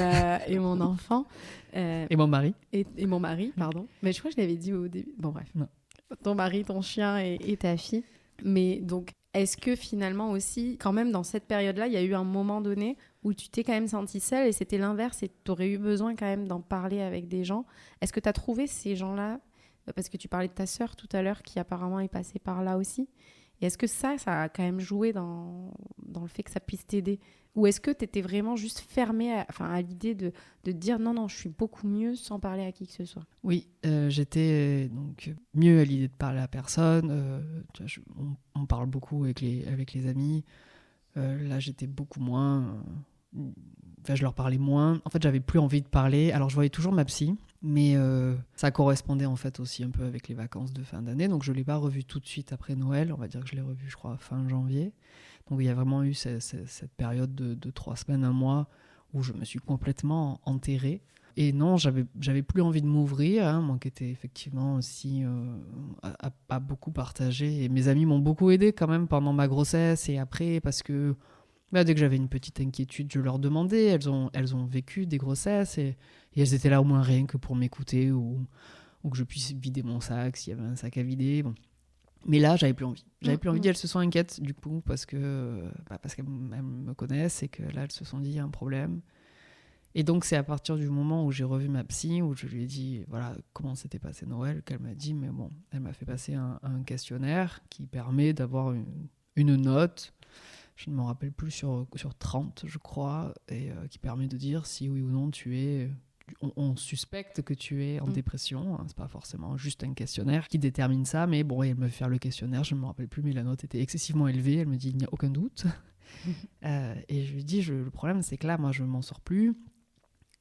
mon enfant. Et mon mari. Et mon mari, pardon. Mais je crois que je l'avais dit au début. Bon, bref. Non. Ton mari, ton chien et ta fille. Mais donc, est-ce que finalement aussi, quand même, dans cette période-là, il y a eu un moment donné où tu t'es quand même sentie seule et c'était l'inverse et tu aurais eu besoin quand même d'en parler avec des gens. Est-ce que tu as trouvé ces gens-là ? Parce que tu parlais de ta sœur tout à l'heure qui apparemment est passée par là aussi. Et est-ce que ça a quand même joué dans le fait que ça puisse t'aider ? Ou est-ce que tu étais vraiment juste fermée à l'idée de dire non, je suis beaucoup mieux sans parler à qui que ce soit ? Oui, j'étais donc mieux à l'idée de parler à personne. On parle beaucoup avec les amis. Là, j'étais beaucoup moins... je leur parlais moins. En fait, j'avais plus envie de parler. Alors, je voyais toujours ma psy, mais ça correspondait en fait aussi un peu avec les vacances de fin d'année. Donc, je ne l'ai pas revue tout de suite après Noël. On va dire que je l'ai revue, je crois, fin janvier. Donc, il y a vraiment eu cette période de 3 semaines, 1 mois, où je me suis complètement enterrée. Et non, j'avais plus envie de m'ouvrir, hein, moi qui étais effectivement aussi à beaucoup partager. Et mes amis m'ont beaucoup aidé quand même pendant ma grossesse et après, parce que dès que j'avais une petite inquiétude, je leur demandais. Elles ont vécu des grossesses et elles étaient là au moins rien que pour m'écouter ou que je puisse vider mon sac s'il y avait un sac à vider. Bon. Mais là, j'avais plus envie. Elles se sont inquiètes du coup parce qu'elles me connaissent et que là, elles se sont dit il y a un problème. Et donc, c'est à partir du moment où j'ai revu ma psy, où je lui ai dit voilà comment s'était passé Noël, qu'elle m'a dit, mais bon, elle m'a fait passer un questionnaire qui permet d'avoir une note, je ne m'en rappelle plus, sur 30, je crois, et qui permet de dire si oui ou non on suspecte que tu es en dépression. Hein, c'est pas forcément juste un questionnaire qui détermine ça, mais bon, elle me fait faire le questionnaire, je ne me rappelle plus, mais la note était excessivement élevée. Elle me dit il n'y a aucun doute. Et je lui dis le problème, c'est que là, moi, je m'en sors plus.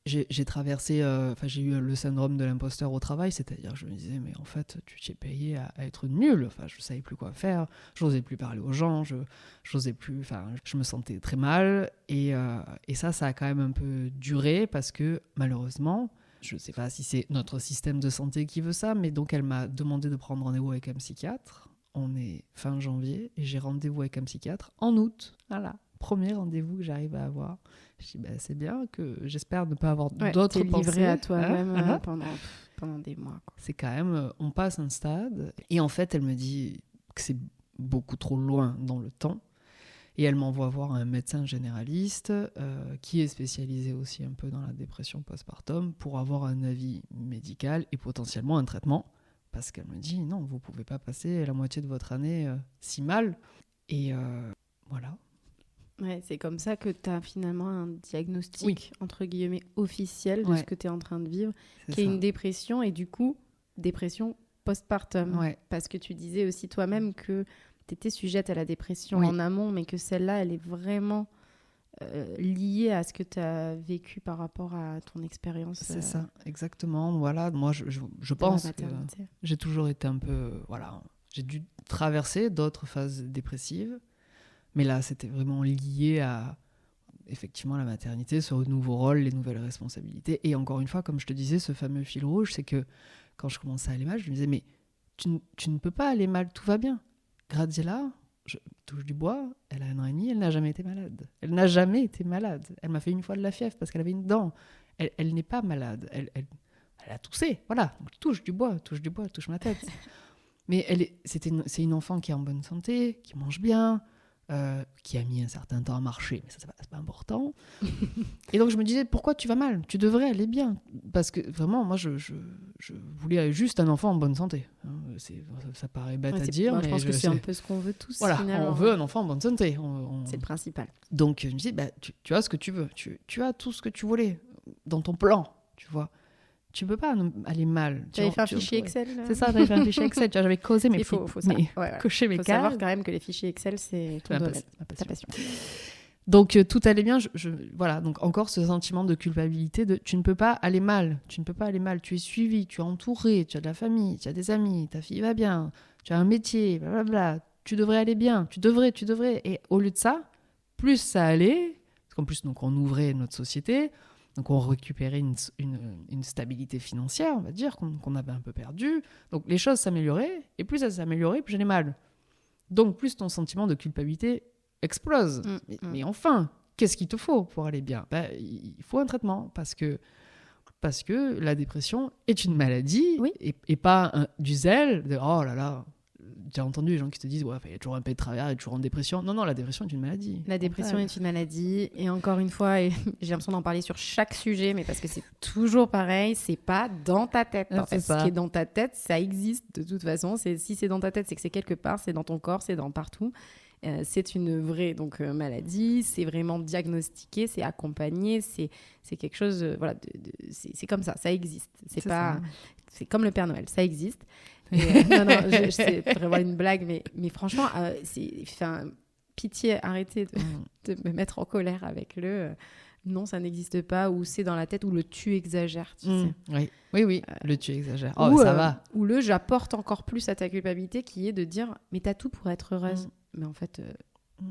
J'ai traversé, j'ai eu le syndrome de l'imposteur au travail, c'est-à-dire je me disais mais en fait tu t'es payé à être nul, enfin je savais plus quoi faire, j'osais plus parler aux gens, j'osais plus, je me sentais très mal et ça a quand même un peu duré parce que malheureusement, je sais pas si c'est notre système de santé qui veut ça, mais donc elle m'a demandé de prendre rendez-vous avec un psychiatre. On est fin janvier et j'ai rendez-vous avec un psychiatre en août, voilà. Premier rendez-vous que j'arrive à avoir. Je dis, c'est bien, que j'espère ne pas avoir d'autres pensées. T'es livré à toi-même pendant des mois. Quoi. C'est quand même, on passe un stade. Et en fait, elle me dit que c'est beaucoup trop loin dans le temps. Et elle m'envoie voir un médecin généraliste qui est spécialisé aussi un peu dans la dépression postpartum pour avoir un avis médical et potentiellement un traitement. Parce qu'elle me dit, non, vous ne pouvez pas passer la moitié de votre année si mal. Et voilà. Ouais, c'est comme ça que tu as finalement un diagnostic, entre guillemets, officiel de ce que tu es en train de vivre, qui est une dépression, et du coup, dépression postpartum. Ouais. Parce que tu disais aussi toi-même que étais sujette à la dépression en amont, mais que celle-là, elle est vraiment liée à ce que tu as vécu par rapport à ton expérience. C'est ça, exactement. Voilà, moi, je pense que j'ai toujours été un peu... Voilà, j'ai dû traverser d'autres phases dépressives, mais là, c'était vraiment lié à, effectivement, la maternité, ce nouveau rôle, les nouvelles responsabilités. Et encore une fois, comme je te disais, ce fameux fil rouge, c'est que quand je commençais à aller mal, je me disais, mais tu ne peux pas aller mal, tout va bien. Graziella, je touche du bois, elle a 1 an et demi, elle n'a jamais été malade. Elle n'a jamais été malade. Elle m'a fait une fois de la fièvre parce qu'elle avait une dent. Elle n'est pas malade. Elle a toussé, voilà. Donc, touche du bois, touche ma tête. Mais c'est une enfant qui est en bonne santé, qui mange bien, qui a mis un certain temps à marcher, mais ça c'est pas important. Et donc je me disais, pourquoi tu vas mal ? Tu devrais aller bien. Parce que vraiment, moi, je voulais juste un enfant en bonne santé. Ça paraît bête à dire, mais je pense que c'est un peu ce qu'on veut tous. Voilà, finalement. on veut un enfant en bonne santé. C'est le principal. Donc je me disais, tu as ce que tu veux. Tu as tout ce que tu voulais dans ton plan, tu vois. Tu peux pas aller mal. Tu avais fait un fichier Excel là. C'est ça, j'avais fait un fichier Excel. J'avais causé mes coché mes cases. Il faut savoir quand même que les fichiers Excel, c'est ton domaine, ta passion. Donc tout allait bien. Voilà, donc encore ce sentiment de culpabilité de tu ne peux pas aller mal. Tu ne peux pas aller mal. Tu es suivi, tu es entouré, tu as de la famille, tu as des amis, ta fille va bien, tu as un métier, blablabla. Tu devrais aller bien. Tu devrais. Et au lieu de ça, plus ça allait, parce qu'en plus donc on ouvrait notre société. Donc, on récupérait une stabilité financière, on va dire, qu'on avait un peu perdue. Donc, les choses s'amélioraient, et plus ça s'améliorait, plus j'allais mal. Donc, plus ton sentiment de culpabilité explose. Mais enfin, qu'est-ce qu'il te faut pour aller bien ? Il faut un traitement, parce que la dépression est une maladie, et pas du zèle, de « oh là là ». J'ai entendu les gens qui te disent il y a toujours un peu de travers, il y a toujours en dépression. Non, la dépression est une maladie. La dépression est une maladie. Et encore une fois, j'ai l'impression d'en parler sur chaque sujet, mais parce que c'est toujours pareil, c'est pas dans ta tête. En fait, ce qui est dans ta tête, ça existe de toute façon. Si c'est dans ta tête, c'est que c'est quelque part, c'est dans ton corps, c'est dans partout. C'est une vraie maladie, c'est vraiment diagnostiqué, c'est accompagné, c'est quelque chose, c'est comme ça existe. C'est comme le Père Noël, ça existe. Et, c'est vraiment une blague, mais franchement, pitié, arrêtez de me mettre en colère avec non, ça n'existe pas, ou c'est dans la tête, ou le tu exagères, tu sais. Oui, le tu exagères. Ça va. Ou j'apporte encore plus à ta culpabilité, qui est de dire, mais t'as tout pour être heureuse. Mais en fait,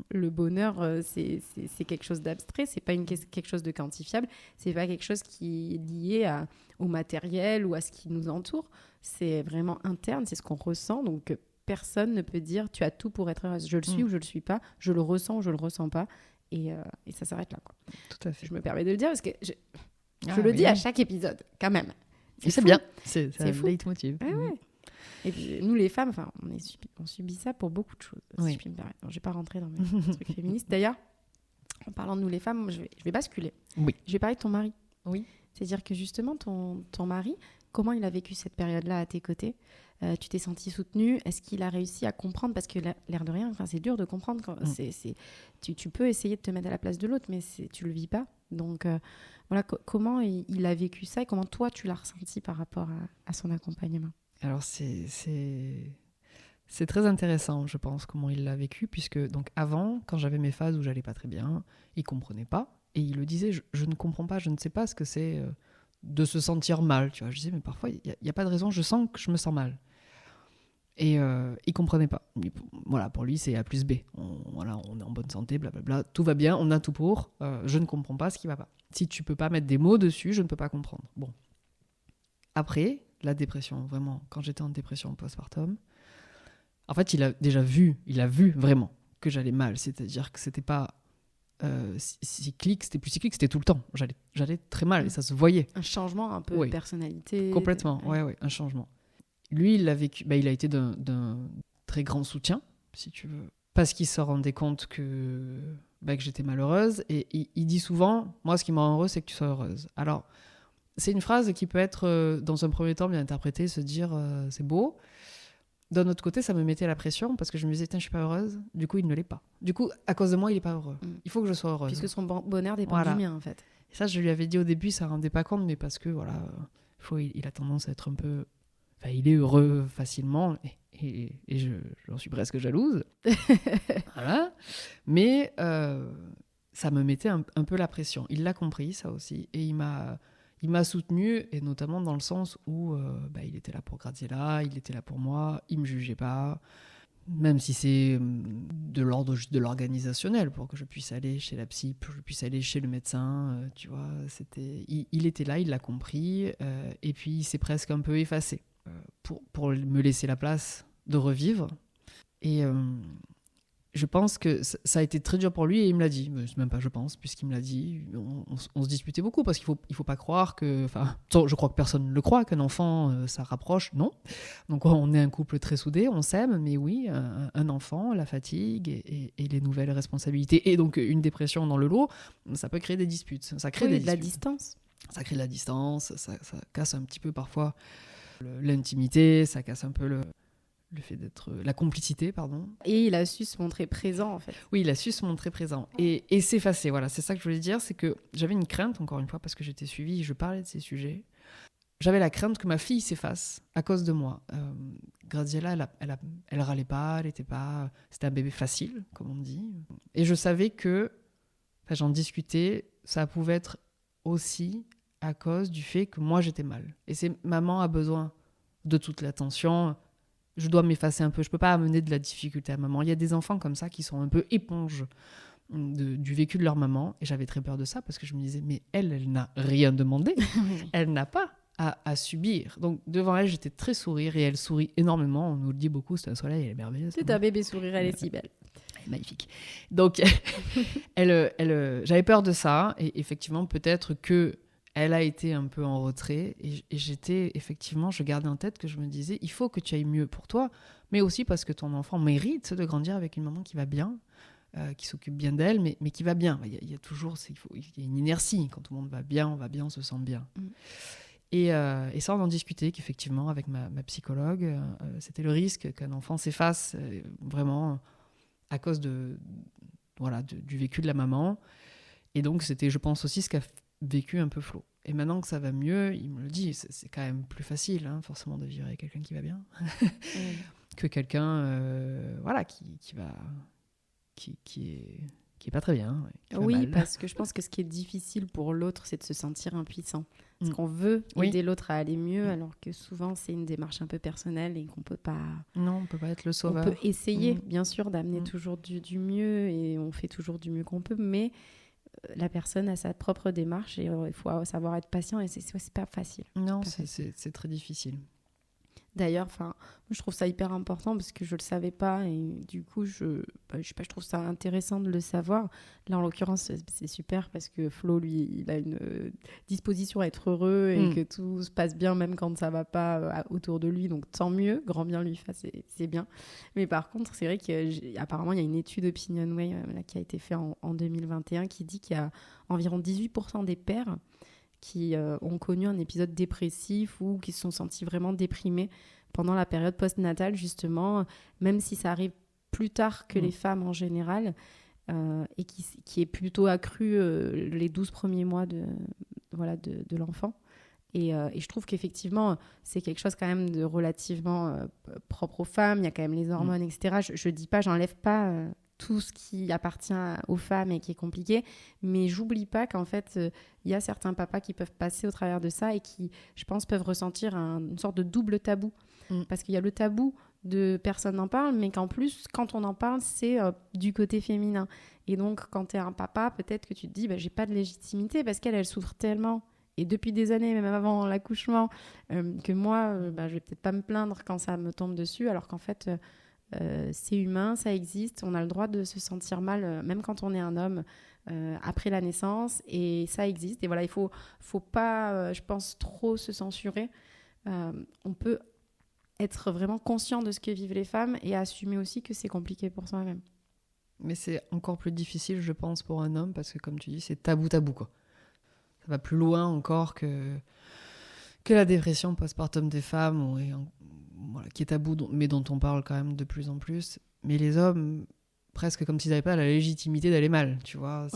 le bonheur, c'est quelque chose d'abstrait, c'est pas quelque chose de quantifiable, c'est pas quelque chose qui est lié au matériel ou à ce qui nous entoure. C'est vraiment interne, c'est ce qu'on ressent. Donc, personne ne peut dire tu as tout pour être heureuse. Je le suis ou je le suis pas, je le ressens ou je le ressens pas. Et ça s'arrête là, quoi. Tout à fait. Je me permets de le dire parce que je le dis à chaque épisode, quand même. C'est bien, c'est un leitmotiv. Ouais. Et puis, nous, les femmes, on subit ça pour beaucoup de choses, si je puis me permettre. Je ne vais pas rentrer dans mes trucs féministes. D'ailleurs, en parlant de nous, les femmes, je vais basculer. Oui. Je vais parler de ton mari. Oui. C'est-à-dire que justement, ton mari, comment il a vécu cette période-là à tes côtés ? Tu t'es sentie soutenue ? Est-ce qu'il a réussi à comprendre ? Parce que l'air de rien, c'est dur de comprendre. Quand tu peux essayer de te mettre à la place de l'autre, mais tu ne le vis pas. Donc, comment il a vécu ça et comment toi, tu l'as ressenti par rapport à son accompagnement ? Alors, c'est très intéressant, je pense, comment il l'a vécu, puisque donc avant, quand j'avais mes phases où j'allais pas très bien, il comprenait pas. Et il le disait, je ne comprends pas, je ne sais pas ce que c'est de se sentir mal. Tu vois, je disais, mais parfois, il n'y a pas de raison, je sens que je me sens mal. Et il comprenait pas. Voilà, pour lui, c'est A plus B. On est en bonne santé, blablabla, tout va bien, on a tout pour. Je ne comprends pas ce qui va pas. Si tu peux pas mettre des mots dessus, je ne peux pas comprendre. Bon. Après, la dépression, vraiment, quand j'étais en dépression postpartum, en fait, il a vu vraiment que j'allais mal. C'est-à-dire que c'était pas cyclique, c'était plus cyclique, c'était tout le temps. J'allais très mal et ça se voyait. Un changement un peu de personnalité. Complètement, ouais, un changement. Lui, il l'a vécu, il a été d'un très grand soutien, si tu veux, parce qu'il se rendait compte que j'étais malheureuse. Et il dit souvent, moi, ce qui me rend heureuse, c'est que tu sois heureuse. Alors, c'est une phrase qui peut être, dans un premier temps, bien interprétée, se dire c'est beau. D'un autre côté, ça me mettait la pression parce que je me disais, je suis pas heureuse. Du coup, il ne l'est pas. Du coup, à cause de moi, il n'est pas heureux. Il faut que je sois heureuse. Puisque son bonheur dépend du mien, en fait. Et ça, je lui avais dit au début, ça ne rendait pas compte, mais parce que, il a tendance à être un peu... il est heureux facilement. j'en suis presque jalouse. Voilà. Mais ça me mettait un peu la pression. Il l'a compris, ça aussi, et il m'a soutenu, et notamment dans le sens où il était là pour Graziella, il était là pour moi, il me jugeait pas, même si c'est de l'ordre juste de l'organisationnel, pour que je puisse aller chez la psy, pour que je puisse aller chez le médecin, tu vois, il était là, il l'a compris, et puis il s'est presque un peu effacé pour me laisser la place de revivre. Et je pense que ça a été très dur pour lui, et il me l'a dit. C'est même pas je pense, puisqu'il me l'a dit. On se disputait beaucoup, parce qu'il faut pas croire que... Enfin, je crois que personne ne le croit, qu'un enfant, ça rapproche. Non. Donc on est un couple très soudé, on s'aime, mais oui, un enfant, la fatigue et les nouvelles responsabilités, et donc une dépression dans le lot, ça peut créer des disputes. Ça crée de la distance. Ça crée de la distance, ça casse un petit peu parfois l'intimité, ça casse un peu le fait d'être... La complicité, pardon. Et il a su se montrer présent, en fait. Oui, il a su se montrer présent. Et s'effacer, voilà. C'est ça que je voulais dire, c'est que j'avais une crainte, encore une fois, parce que j'étais suivie, je parlais de ces sujets. J'avais la crainte que ma fille s'efface à cause de moi. Graziella, elle râlait pas, c'était un bébé facile, comme on dit. Et je savais que, j'en discutais, ça pouvait être aussi à cause du fait que moi, j'étais mal. Et maman a besoin de toute l'attention. Je dois m'effacer un peu, je peux pas amener de la difficulté à maman. Il y a des enfants comme ça qui sont un peu éponges du vécu de leur maman, et j'avais très peur de ça, parce que je me disais, mais elle n'a rien demandé, elle n'a pas à subir. Donc devant elle, j'étais très sourire, et elle sourit énormément, on nous le dit beaucoup, c'est un soleil, elle est merveilleuse. C'est un bébé sourire, elle est si belle. Elle est magnifique. Donc j'avais peur de ça, et effectivement, peut-être que elle a été un peu en retrait, et j'étais, effectivement, je gardais en tête que je me disais, il faut que tu ailles mieux pour toi, mais aussi parce que ton enfant mérite de grandir avec une maman qui va bien, qui s'occupe bien d'elle, mais qui va bien. Il y a toujours, il y a une inertie. Quand tout le monde va bien, on se sent bien. Et ça, on en discutait, qu'effectivement, avec ma psychologue, c'était le risque qu'un enfant s'efface vraiment à cause du vécu de la maman. Et donc, c'était, je pense, aussi ce qu'a vécu un peu Flo. Et maintenant que ça va mieux, il me le dit, c'est quand même plus facile, forcément, de vivre avec quelqu'un qui va bien, que quelqu'un qui est pas très bien. Oui, parce que je pense que ce qui est difficile pour l'autre, c'est de se sentir impuissant. Parce qu'on veut aider l'autre à aller mieux, alors que souvent, c'est une démarche un peu personnelle et qu'on peut pas... Non, on peut pas être le sauveur. On peut essayer, bien sûr, d'amener toujours du mieux, et on fait toujours du mieux qu'on peut, mais la personne a sa propre démarche, et il faut savoir être patient, et c'est pas facile. Non, c'est très difficile. D'ailleurs, je trouve ça hyper important, parce que je le savais pas, et du coup, je trouve ça intéressant de le savoir. Là, en l'occurrence, c'est super, parce que Flo, lui, il a une disposition à être heureux, et que tout se passe bien, même quand ça va pas autour de lui. Donc, tant mieux, grand bien lui fasse, c'est bien. Mais par contre, c'est vrai qu'apparemment, il y a une étude Opinionway qui a été faite en 2021, qui dit qu'il y a environ 18% des pères qui ont connu un épisode dépressif, ou qui se sont sentis vraiment déprimés pendant la période postnatale, justement, même si ça arrive plus tard que les femmes en général, et qui est plutôt accru les 12 premiers mois de l'enfant. Et je trouve qu'effectivement, c'est quelque chose quand même de relativement propre aux femmes. Il y a quand même les hormones, etc. Je dis pas, j'enlève pas... tout ce qui appartient aux femmes et qui est compliqué, mais j'oublie pas qu'en fait, il y a certains papas qui peuvent passer au travers de ça, et qui, je pense, peuvent ressentir une sorte de double tabou. Parce qu'il y a le tabou de personne n'en parle, mais qu'en plus, quand on en parle, c'est du côté féminin. Et donc, quand tu es un papa, peut-être que tu te dis, j'ai pas de légitimité, parce qu'elle souffre tellement, et depuis des années, même avant l'accouchement, que moi, je vais peut-être pas me plaindre quand ça me tombe dessus, alors qu'en fait... c'est humain, ça existe, on a le droit de se sentir mal, même quand on est un homme, après la naissance, et ça existe. Et voilà, il faut pas, je pense, trop se censurer. On peut être vraiment conscient de ce que vivent les femmes, et assumer aussi que c'est compliqué pour soi-même. Mais c'est encore plus difficile, je pense, pour un homme, parce que, comme tu dis, c'est tabou, quoi. Ça va plus loin encore que la dépression postpartum des femmes, qui est tabou, mais dont on parle quand même de plus en plus. Mais les hommes, presque comme s'ils n'avaient pas la légitimité d'aller mal, tu vois.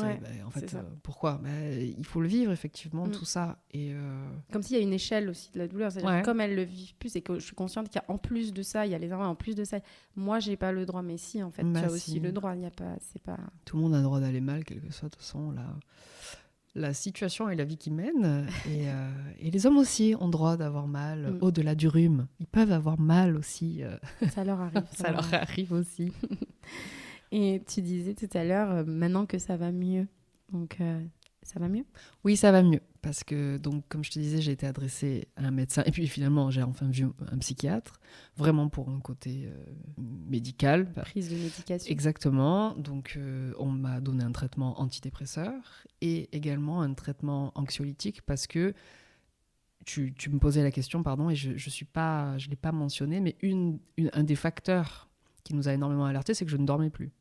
En fait, pourquoi il faut le vivre, effectivement, tout ça. Et comme s'il y a une échelle aussi de la douleur. C'est-à-dire comme elles le vivent plus, et que je suis consciente qu'en plus de ça, il y a les enfants, en plus de ça, moi, j'ai pas le droit. Mais si, en fait, tu as aussi le droit. Il y a pas, c'est pas... Tout le monde a le droit d'aller mal, quelle que soit, de toute façon, la situation et la vie qui mène. Et les hommes aussi ont le droit d'avoir mal, au-delà du rhume. Ils peuvent avoir mal aussi. Ça leur arrive. Ça leur arrive aussi. Et tu disais tout à l'heure, maintenant que ça va mieux. Donc, ça va mieux ? Oui, ça va mieux. Parce que, donc, comme je te disais, j'ai été adressée à un médecin. Et puis, finalement, j'ai enfin vu un psychiatre. Vraiment pour un côté médical. Prise de médication. Exactement. Donc, on m'a donné un traitement antidépresseur et également un traitement anxiolytique parce que tu me posais la question, pardon, et je ne l'ai pas mentionné, mais un des facteurs qui nous a énormément alertés, c'est que je ne dormais plus.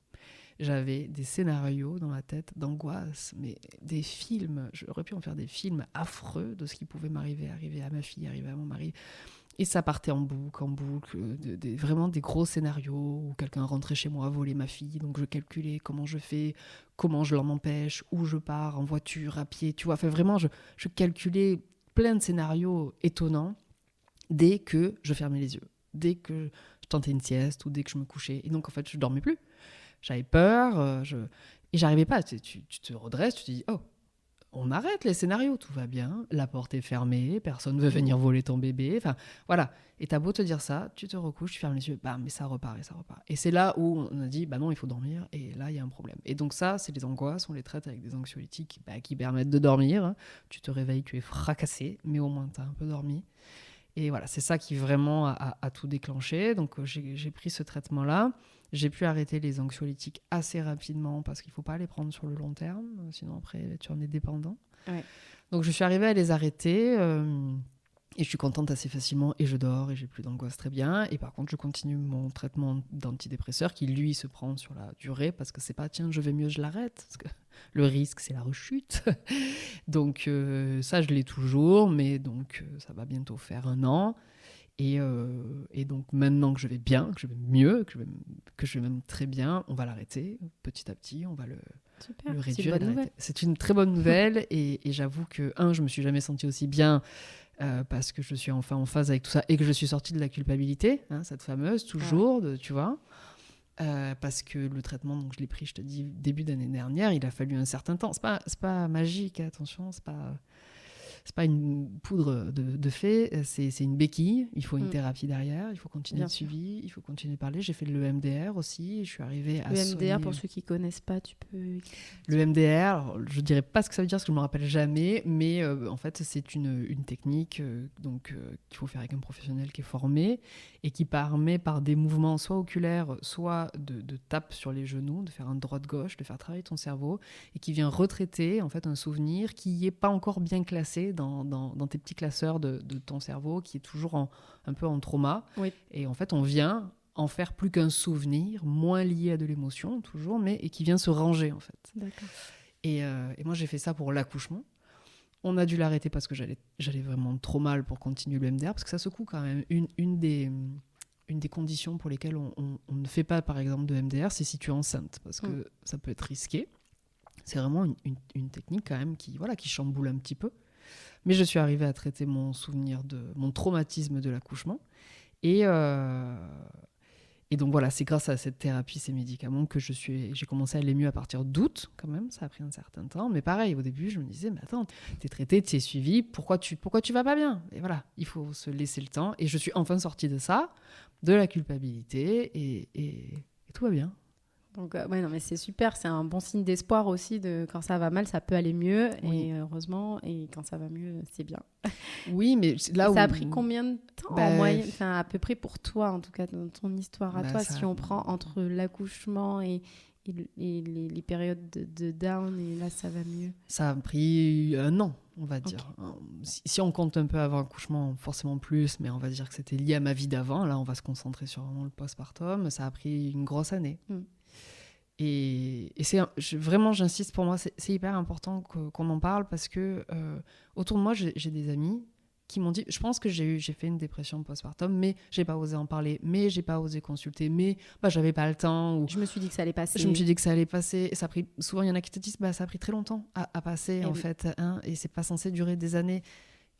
J'avais des scénarios dans ma tête d'angoisse, mais des films. J'aurais pu en faire des films affreux de ce qui pouvait arriver à ma fille, arriver à mon mari. Et ça partait en boucle, vraiment des gros scénarios où quelqu'un rentrait chez moi, volait ma fille. Donc je calculais comment je fais, comment je l'en empêche, où je pars, en voiture, à pied. Tu vois, enfin, vraiment, je calculais plein de scénarios étonnants dès que je fermais les yeux, dès que je tentais une sieste ou dès que je me couchais. Et donc, en fait, je ne dormais plus. J'avais peur, et j'arrivais pas. Tu te redresses, tu te dis, oh, on arrête les scénarios, tout va bien, la porte est fermée, personne ne veut venir voler ton bébé, enfin voilà. Et t'as beau te dire ça, tu te recouches, tu fermes les yeux, bam, mais ça repart. Et c'est là où on a dit, bah non, il faut dormir, et là, il y a un problème. Et donc ça, c'est les angoisses, on les traite avec des anxiolytiques qui permettent de dormir. Tu te réveilles, tu es fracassé, mais au moins t'as un peu dormi. Et voilà, c'est ça qui vraiment a tout déclenché. Donc j'ai pris ce traitement-là. J'ai pu arrêter les anxiolytiques assez rapidement parce qu'il ne faut pas les prendre sur le long terme, sinon après tu en es dépendant. Ouais. Donc je suis arrivée à les arrêter et je suis contente assez facilement et je dors et j'ai plus d'angoisse très bien. Et par contre, je continue mon traitement d'antidépresseur qui lui se prend sur la durée parce que c'est pas tiens, je vais mieux, je l'arrête. Parce que le risque, c'est la rechute. Donc ça, je l'ai toujours, mais donc ça va bientôt faire 1 an. Et donc maintenant que je vais bien, que je vais mieux, que je vais même très bien, on va l'arrêter petit à petit, on va le réduire. C'est une très bonne nouvelle et j'avoue que, je me suis jamais sentie aussi bien parce que je suis enfin en phase avec tout ça et que je suis sortie de la culpabilité, cette fameuse, toujours, tu vois. Parce que le traitement, donc je l'ai pris, je te dis, début d'année dernière, il a fallu un certain temps. C'est pas magique, attention, c'est pas une poudre de fée, c'est une béquille. Il faut une thérapie derrière, il faut continuer de suivi, il faut continuer de parler. J'ai fait l'EMDR aussi, je suis arrivée à l'EMDR, pour ceux qui connaissent pas, tu peux... L'EMDR, je dirais pas ce que ça veut dire parce que je me rappelle jamais, mais en fait c'est une technique qu'il faut faire avec un professionnel qui est formé et qui permet par des mouvements soit oculaires, soit de tape sur les genoux, de faire un droite-gauche, de faire travailler ton cerveau et qui vient retraiter en fait un souvenir qui n'est pas encore bien classé dans tes petits classeurs de ton cerveau, qui est toujours un peu en trauma. Oui. Et en fait, on vient en faire plus qu'un souvenir, moins lié à de l'émotion, toujours, et qui vient se ranger, en fait. D'accord. Et moi, j'ai fait ça pour l'accouchement. On a dû l'arrêter parce que j'allais vraiment trop mal pour continuer le MDR, parce que ça secoue quand même. Une des conditions pour lesquelles on ne fait pas, par exemple, de MDR, c'est si tu es enceinte, parce que ça peut être risqué. C'est vraiment une technique quand même qui chamboule un petit peu. Mais je suis arrivée à traiter mon traumatisme de l'accouchement. Et donc voilà, c'est grâce à cette thérapie, ces médicaments que j'ai commencé à aller mieux à partir d'août, quand même. Ça a pris un certain temps. Mais pareil, au début, je me disais, mais attends, t'es traitée, t'es suivie, pourquoi tu vas pas bien ? Et voilà, il faut se laisser le temps. Et je suis enfin sortie de ça, de la culpabilité, et tout va bien. Donc, non, mais c'est super, c'est un bon signe d'espoir aussi. Quand ça va mal, ça peut aller mieux, oui. Et heureusement, et quand ça va mieux, c'est bien. Oui, mais là où... Ça a pris combien de temps en moyenne, à peu près pour toi, en tout cas, dans ton histoire à toi, si on prend entre l'accouchement et les périodes de down, et là, ça va mieux? Ça a pris 1 an, on va dire. Okay. Si on compte un peu avant l'accouchement, forcément plus, mais on va dire que c'était lié à ma vie d'avant. Là, on va se concentrer sur vraiment le postpartum. Ça a pris une grosse année. Et vraiment, j'insiste, pour moi, c'est hyper important qu'on en parle parce que autour de moi, j'ai des amis qui m'ont dit, je pense que j'ai fait une dépression postpartum, mais j'ai pas osé en parler, mais j'ai pas osé consulter, mais j'avais pas le temps. Ou... Je me suis dit que ça allait passer. Je me suis dit que ça allait passer. Et ça a pris, souvent, il y en a qui te disent, ça a pris très longtemps à passer, fait, hein, et c'est pas censé durer des années.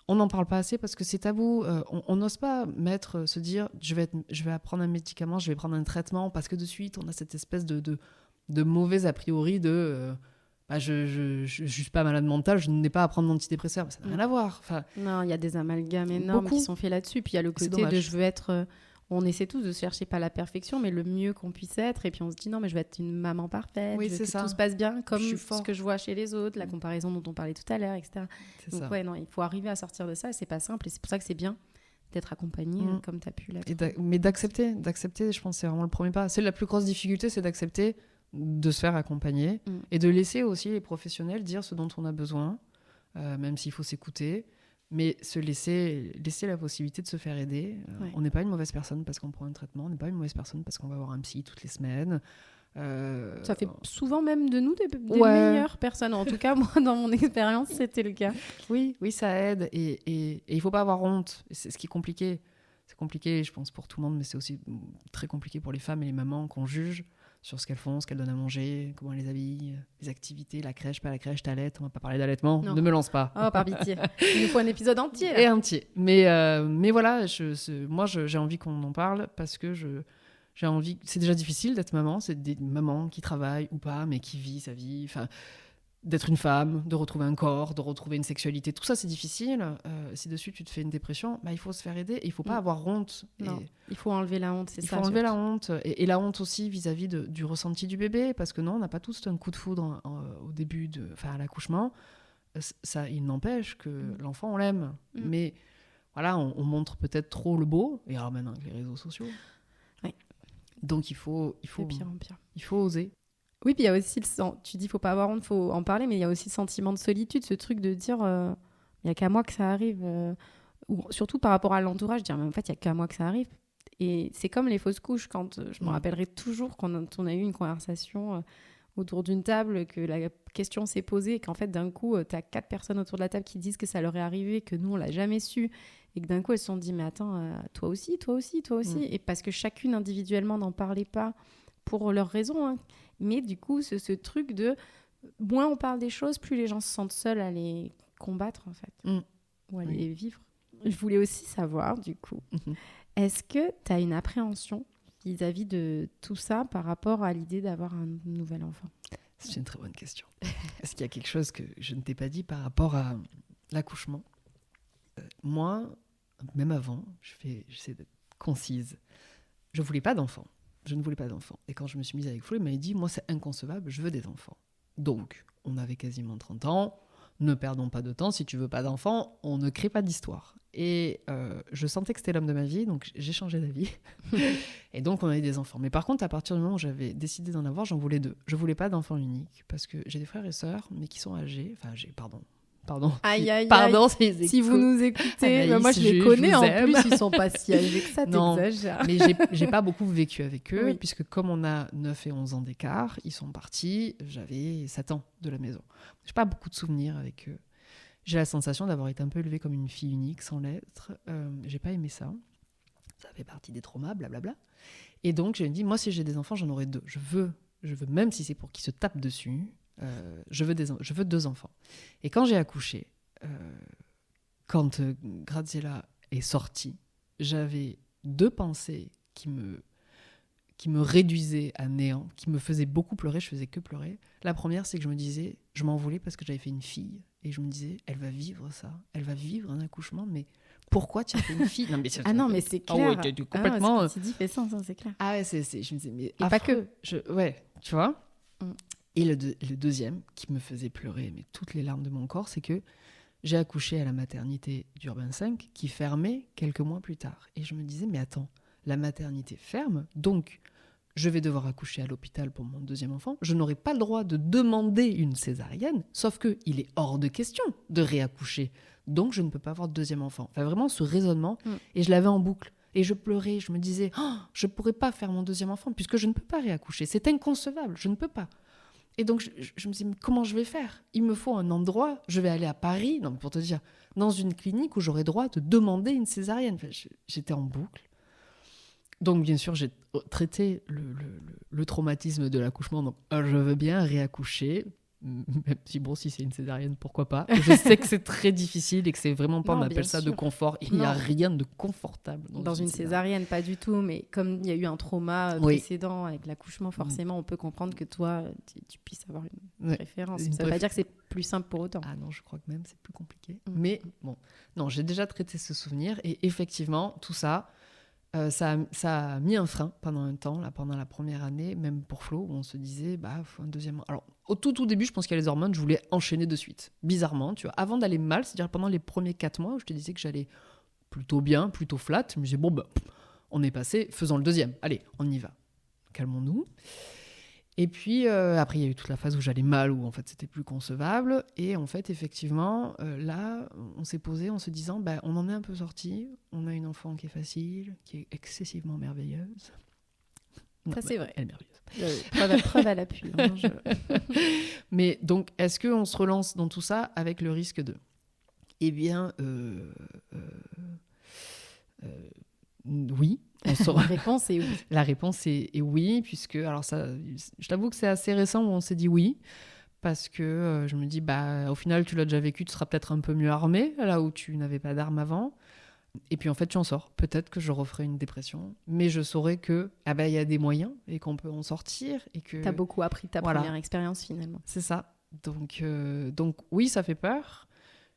On n'en parle pas assez parce que c'est tabou. On n'ose pas se dire, je vais prendre un médicament, je vais prendre un traitement, parce que de suite, on a cette espèce de mauvais a priori de... je suis pas malade mentale, je n'ai pas à prendre d'antidépresseurs. Ça n'a rien à voir. Enfin, non, il y a des amalgames énormes qui sont faits là-dessus. Puis il y a le côté de je veux être... on essaie tous de chercher pas la perfection, mais le mieux qu'on puisse être. Et puis on se dit non, mais je vais être une maman parfaite. Oui, je veux c'est que ça. tout se passe bien, comme ce que je vois chez les autres, la comparaison dont on parlait tout à l'heure, etc. C'est Donc ça. ouais, non, il faut arriver à sortir de ça. Et c'est pas simple. Et c'est pour ça que c'est bien d'être accompagné comme tu as pu l'être. Mais d'accepter, je pense que c'est vraiment le premier pas. C'est la plus grosse difficulté, c'est d'accepter de se faire accompagner et de laisser aussi les professionnels dire ce dont on a besoin, même s'il faut s'écouter. Mais se laisser la possibilité de se faire aider. On n'est pas une mauvaise personne parce qu'on prend un traitement. On n'est pas une mauvaise personne parce qu'on va voir un psy toutes les semaines. Ça fait souvent même de nous des meilleures personnes. En tout cas, moi, dans mon expérience, c'était le cas. Oui, ça aide. Et il ne faut pas avoir honte. C'est ce qui est compliqué. C'est compliqué, je pense, pour tout le monde, mais c'est aussi très compliqué pour les femmes et les mamans qu'on juge sur ce qu'elles font, ce qu'elles donnent à manger, comment elles les habillent, les activités, la crèche, pas la crèche, t'allaites. On va pas parler d'allaitement, ne me lance pas. Oh, par pitié. Il nous faut un épisode entier. Là. Et entier. Mais voilà, moi j'ai envie qu'on en parle parce que j'ai envie... C'est déjà difficile d'être maman, c'est des mamans qui travaillent ou pas, mais qui vivent sa vie, enfin... D'être une femme, de retrouver un corps, de retrouver une sexualité, tout ça c'est difficile. Si dessus tu te fais une dépression, il faut se faire aider et il faut pas avoir honte. Non, il faut enlever la honte, c'est ça. Il faut enlever la honte et la honte aussi vis-à-vis du ressenti du bébé, parce que non, on n'a pas tous un coup de foudre au début, à l'accouchement. Ça, il n'empêche que l'enfant on l'aime, mais voilà, on montre peut-être trop le beau. Et alors maintenant avec les réseaux sociaux, donc il faut de pire en pire. Il faut oser. Oui, puis il y a aussi tu dis faut pas avoir honte, faut en parler, mais il y a aussi le sentiment de solitude, ce truc de dire il y a qu'à moi que ça arrive, ou surtout par rapport à l'entourage, dire mais en fait il y a qu'à moi que ça arrive. Et c'est comme les fausses couches, quand je me rappellerai toujours quand on a eu une conversation autour d'une table, que la question s'est posée, et qu'en fait d'un coup tu as 4 personnes autour de la table qui disent que ça leur est arrivé, que nous on l'a jamais su, et que d'un coup elles se sont dit mais attends, toi aussi, et parce que chacune individuellement n'en parlait pas pour leurs raisons, hein. Mais du coup, ce truc de moins on parle des choses, plus les gens se sentent seuls à les combattre, en fait, ou à les vivre. Je voulais aussi savoir, du coup, est-ce que tu as une appréhension vis-à-vis de tout ça par rapport à l'idée d'avoir un nouvel enfant ? C'est une très bonne question. Est-ce qu'il y a quelque chose que je ne t'ai pas dit par rapport à l'accouchement ? Moi, même avant, j'essaie d'être concise. Je ne voulais pas d'enfant. Et quand je me suis mise avec Flo, il m'avait dit, moi c'est inconcevable, je veux des enfants. Donc, on avait quasiment 30 ans, ne perdons pas de temps, si tu veux pas d'enfants, on ne crée pas d'histoire. Et je sentais que c'était l'homme de ma vie, donc j'ai changé d'avis. Et donc on a eu des enfants. Mais par contre, à partir du moment où j'avais décidé d'en avoir, j'en voulais 2. Je voulais pas d'enfants uniques, parce que j'ai des frères et sœurs, mais qui sont âgés, pardon. Pardon, si vous nous écoutez, moi je les connais en plus, ils sont pas si âgés que ça, t'exagères. Mais j'ai pas beaucoup vécu avec eux, puisque comme on a 9 et 11 ans d'écart, ils sont partis, j'avais 7 ans de la maison. J'ai pas beaucoup de souvenirs avec eux. J'ai la sensation d'avoir été un peu élevée comme une fille unique, sans l'être. J'ai pas aimé ça. Ça fait partie des traumas, blablabla. Et donc je me dis, moi si j'ai des enfants, j'en aurai 2. Je veux, même si c'est pour qu'ils se tapent dessus, je veux 2 enfants. Et quand j'ai accouché, quand Graziella est sortie, j'avais 2 pensées qui me réduisaient à néant, qui me faisaient beaucoup pleurer. Je faisais que pleurer. La première, c'est que je me disais, je m'en voulais parce que j'avais fait une fille, et je me disais, elle va vivre ça, elle va vivre un accouchement, mais pourquoi tu as fait une fille ? Non, mais c'est clair. Ah ouais, t'es complètement. Ce que tu dis fait sens, c'est clair. Ah ouais, je me disais, mais et pas que. Ouais, tu vois. Et le deuxième, qui me faisait pleurer, mais toutes les larmes de mon corps, c'est que j'ai accouché à la maternité d'Urbain 5, qui fermait quelques mois plus tard. Et je me disais, mais attends, la maternité ferme, donc je vais devoir accoucher à l'hôpital pour mon 2e enfant. Je n'aurai pas le droit de demander une césarienne, sauf qu'il est hors de question de réaccoucher. Donc je ne peux pas avoir de 2e enfant. Enfin, vraiment, ce raisonnement, et je l'avais en boucle. Et je pleurais, je me disais, je ne pourrais pas faire mon 2e enfant, puisque je ne peux pas réaccoucher. C'est inconcevable, je ne peux pas. Et donc, je me dis, mais comment je vais faire ? Il me faut un endroit, je vais aller à Paris, non, pour te dire, dans une clinique où j'aurais droit de demander une césarienne. Enfin, j'étais en boucle. Donc, bien sûr, j'ai traité le traumatisme de l'accouchement. Donc, je veux bien réaccoucher. Même si, bon, si c'est une césarienne, pourquoi pas. Je sais que c'est très difficile et que c'est vraiment pas, on appelle ça de confort. Il n'y a rien de confortable dans une césarienne, pas du tout. Mais comme il y a eu un trauma précédent avec l'accouchement, forcément, on peut comprendre que toi, tu puisses avoir une référence. Ça veut pas dire que c'est plus simple pour autant. Ah non, je crois que même c'est plus compliqué. Mais bon, non, j'ai déjà traité ce souvenir. Et effectivement, tout ça, ça a mis un frein pendant un temps, là, pendant la première année, même pour Flo, où on se disait, faut un deuxième... Alors, au tout début, je pense qu'il y a les hormones, je voulais enchaîner de suite. Bizarrement, tu vois, avant d'aller mal, c'est-à-dire pendant les premiers 4 mois, où je te disais que j'allais plutôt bien, plutôt flat, je me disais, on est passé, faisons le deuxième. Allez, on y va. Calmons-nous. Et puis, après, il y a eu toute la phase où j'allais mal, où en fait, c'était plus concevable. Et en fait, effectivement, là, on s'est posé en se disant, on en est un peu sorti. On a une enfant qui est facile, qui est excessivement merveilleuse. Ça, c'est vrai. Elle est merveilleuse. Preuve à l'appui. Hein, Mais donc, est-ce qu'on se relance dans tout ça avec le risque de... Eh bien, oui. La réponse est oui. La réponse est oui, puisque, alors ça, je t'avoue que c'est assez récent où on s'est dit oui, parce que je me dis, au final, tu l'as déjà vécu, tu seras peut-être un peu mieux armé, là où tu n'avais pas d'arme avant. Et puis en fait, tu en sors. Peut-être que je referai une dépression, mais je saurai que il y a des moyens et qu'on peut en sortir. Et que... T'as beaucoup appris de ta première expérience finalement. C'est ça. Donc oui, ça fait peur.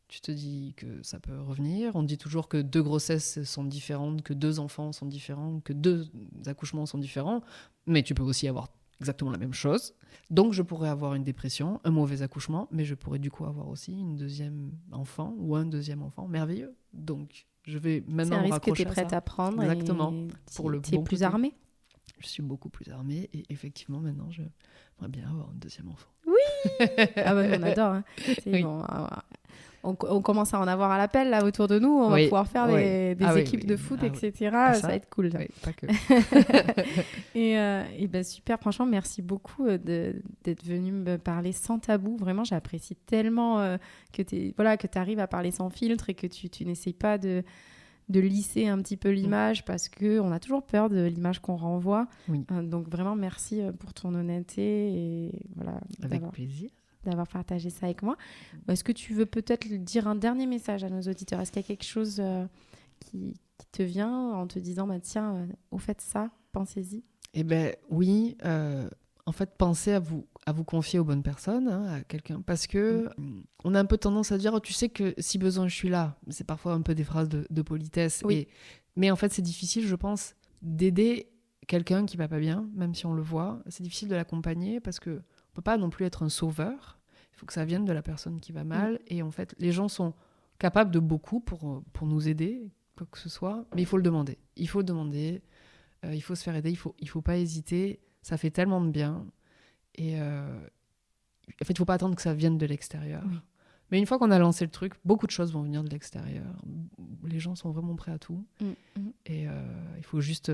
Tu te dis que ça peut revenir. On dit toujours que 2 grossesses sont différentes, que 2 enfants sont différents, que 2 accouchements sont différents. Mais tu peux aussi avoir exactement la même chose. Donc, je pourrais avoir une dépression, un mauvais accouchement, mais je pourrais du coup avoir aussi une deuxième enfant ou un deuxième enfant merveilleux. Donc, je vais maintenant me raccrocher à ça. C'est un risque que tu es prête à prendre. Exactement. Pour le bon plus armée. Je suis beaucoup plus armée et effectivement, maintenant, j'aimerais bien avoir un deuxième enfant. Oui. On adore. Hein. Oui. Bon, on commence à en avoir à l'appel là autour de nous. On va pouvoir faire des équipes de foot, etc. Ça va être cool. Oui, pas que. et super. Franchement, merci beaucoup d'être venu me parler sans tabou. Vraiment, j'apprécie tellement que tu arrives à parler sans filtre et que tu n'essayes pas de lisser un petit peu l'image parce qu'on a toujours peur de l'image qu'on renvoie. Oui. Donc vraiment, merci pour ton honnêteté. Et voilà, avec plaisir. D'avoir partagé ça avec moi. Est-ce que tu veux peut-être dire un dernier message à nos auditeurs ? Est-ce qu'il y a quelque chose qui te vient en te disant tiens, au fait ça, pensez-y ? Eh bien oui, en fait, pensez à vous confier aux bonnes personnes, à quelqu'un, parce que on a un peu tendance à dire tu sais que si besoin je suis là. C'est parfois un peu des phrases de politesse. Oui. Mais en fait, c'est difficile, je pense, d'aider quelqu'un qui va pas bien, même si on le voit. C'est difficile de l'accompagner parce que on peut pas non plus être un sauveur. Il faut que ça vienne de la personne qui va mal. Et en fait, les gens sont capables de beaucoup pour nous aider, quoi que ce soit. Mais il faut le demander. Il faut demander. Il faut se faire aider. Il faut pas hésiter. Ça fait tellement de bien. Et en fait, il faut pas attendre que ça vienne de l'extérieur. Oui. Mais une fois qu'on a lancé le truc, beaucoup de choses vont venir de l'extérieur. Les gens sont vraiment prêts à tout. Et il faut juste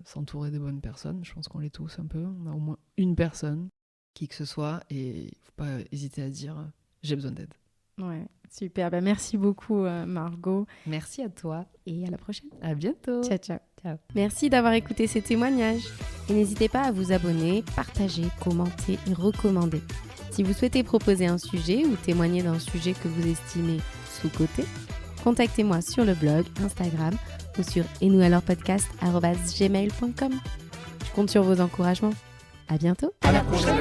s'entourer des bonnes personnes. Je pense qu'on l'est tous un peu. On a au moins une personne, qui que ce soit, et il ne faut pas hésiter à dire « j'ai besoin d'aide ». Ouais, super. Merci beaucoup, Margot. Merci à toi. Et à la prochaine. À bientôt. Ciao, ciao. Ciao. Merci d'avoir écouté ces témoignages. Et n'hésitez pas à vous abonner, partager, commenter et recommander. Si vous souhaitez proposer un sujet ou témoigner d'un sujet que vous estimez sous-coté, contactez-moi sur le blog, Instagram ou sur etnoualorspodcast@gmail.com. Je compte sur vos encouragements. À bientôt. À la prochaine.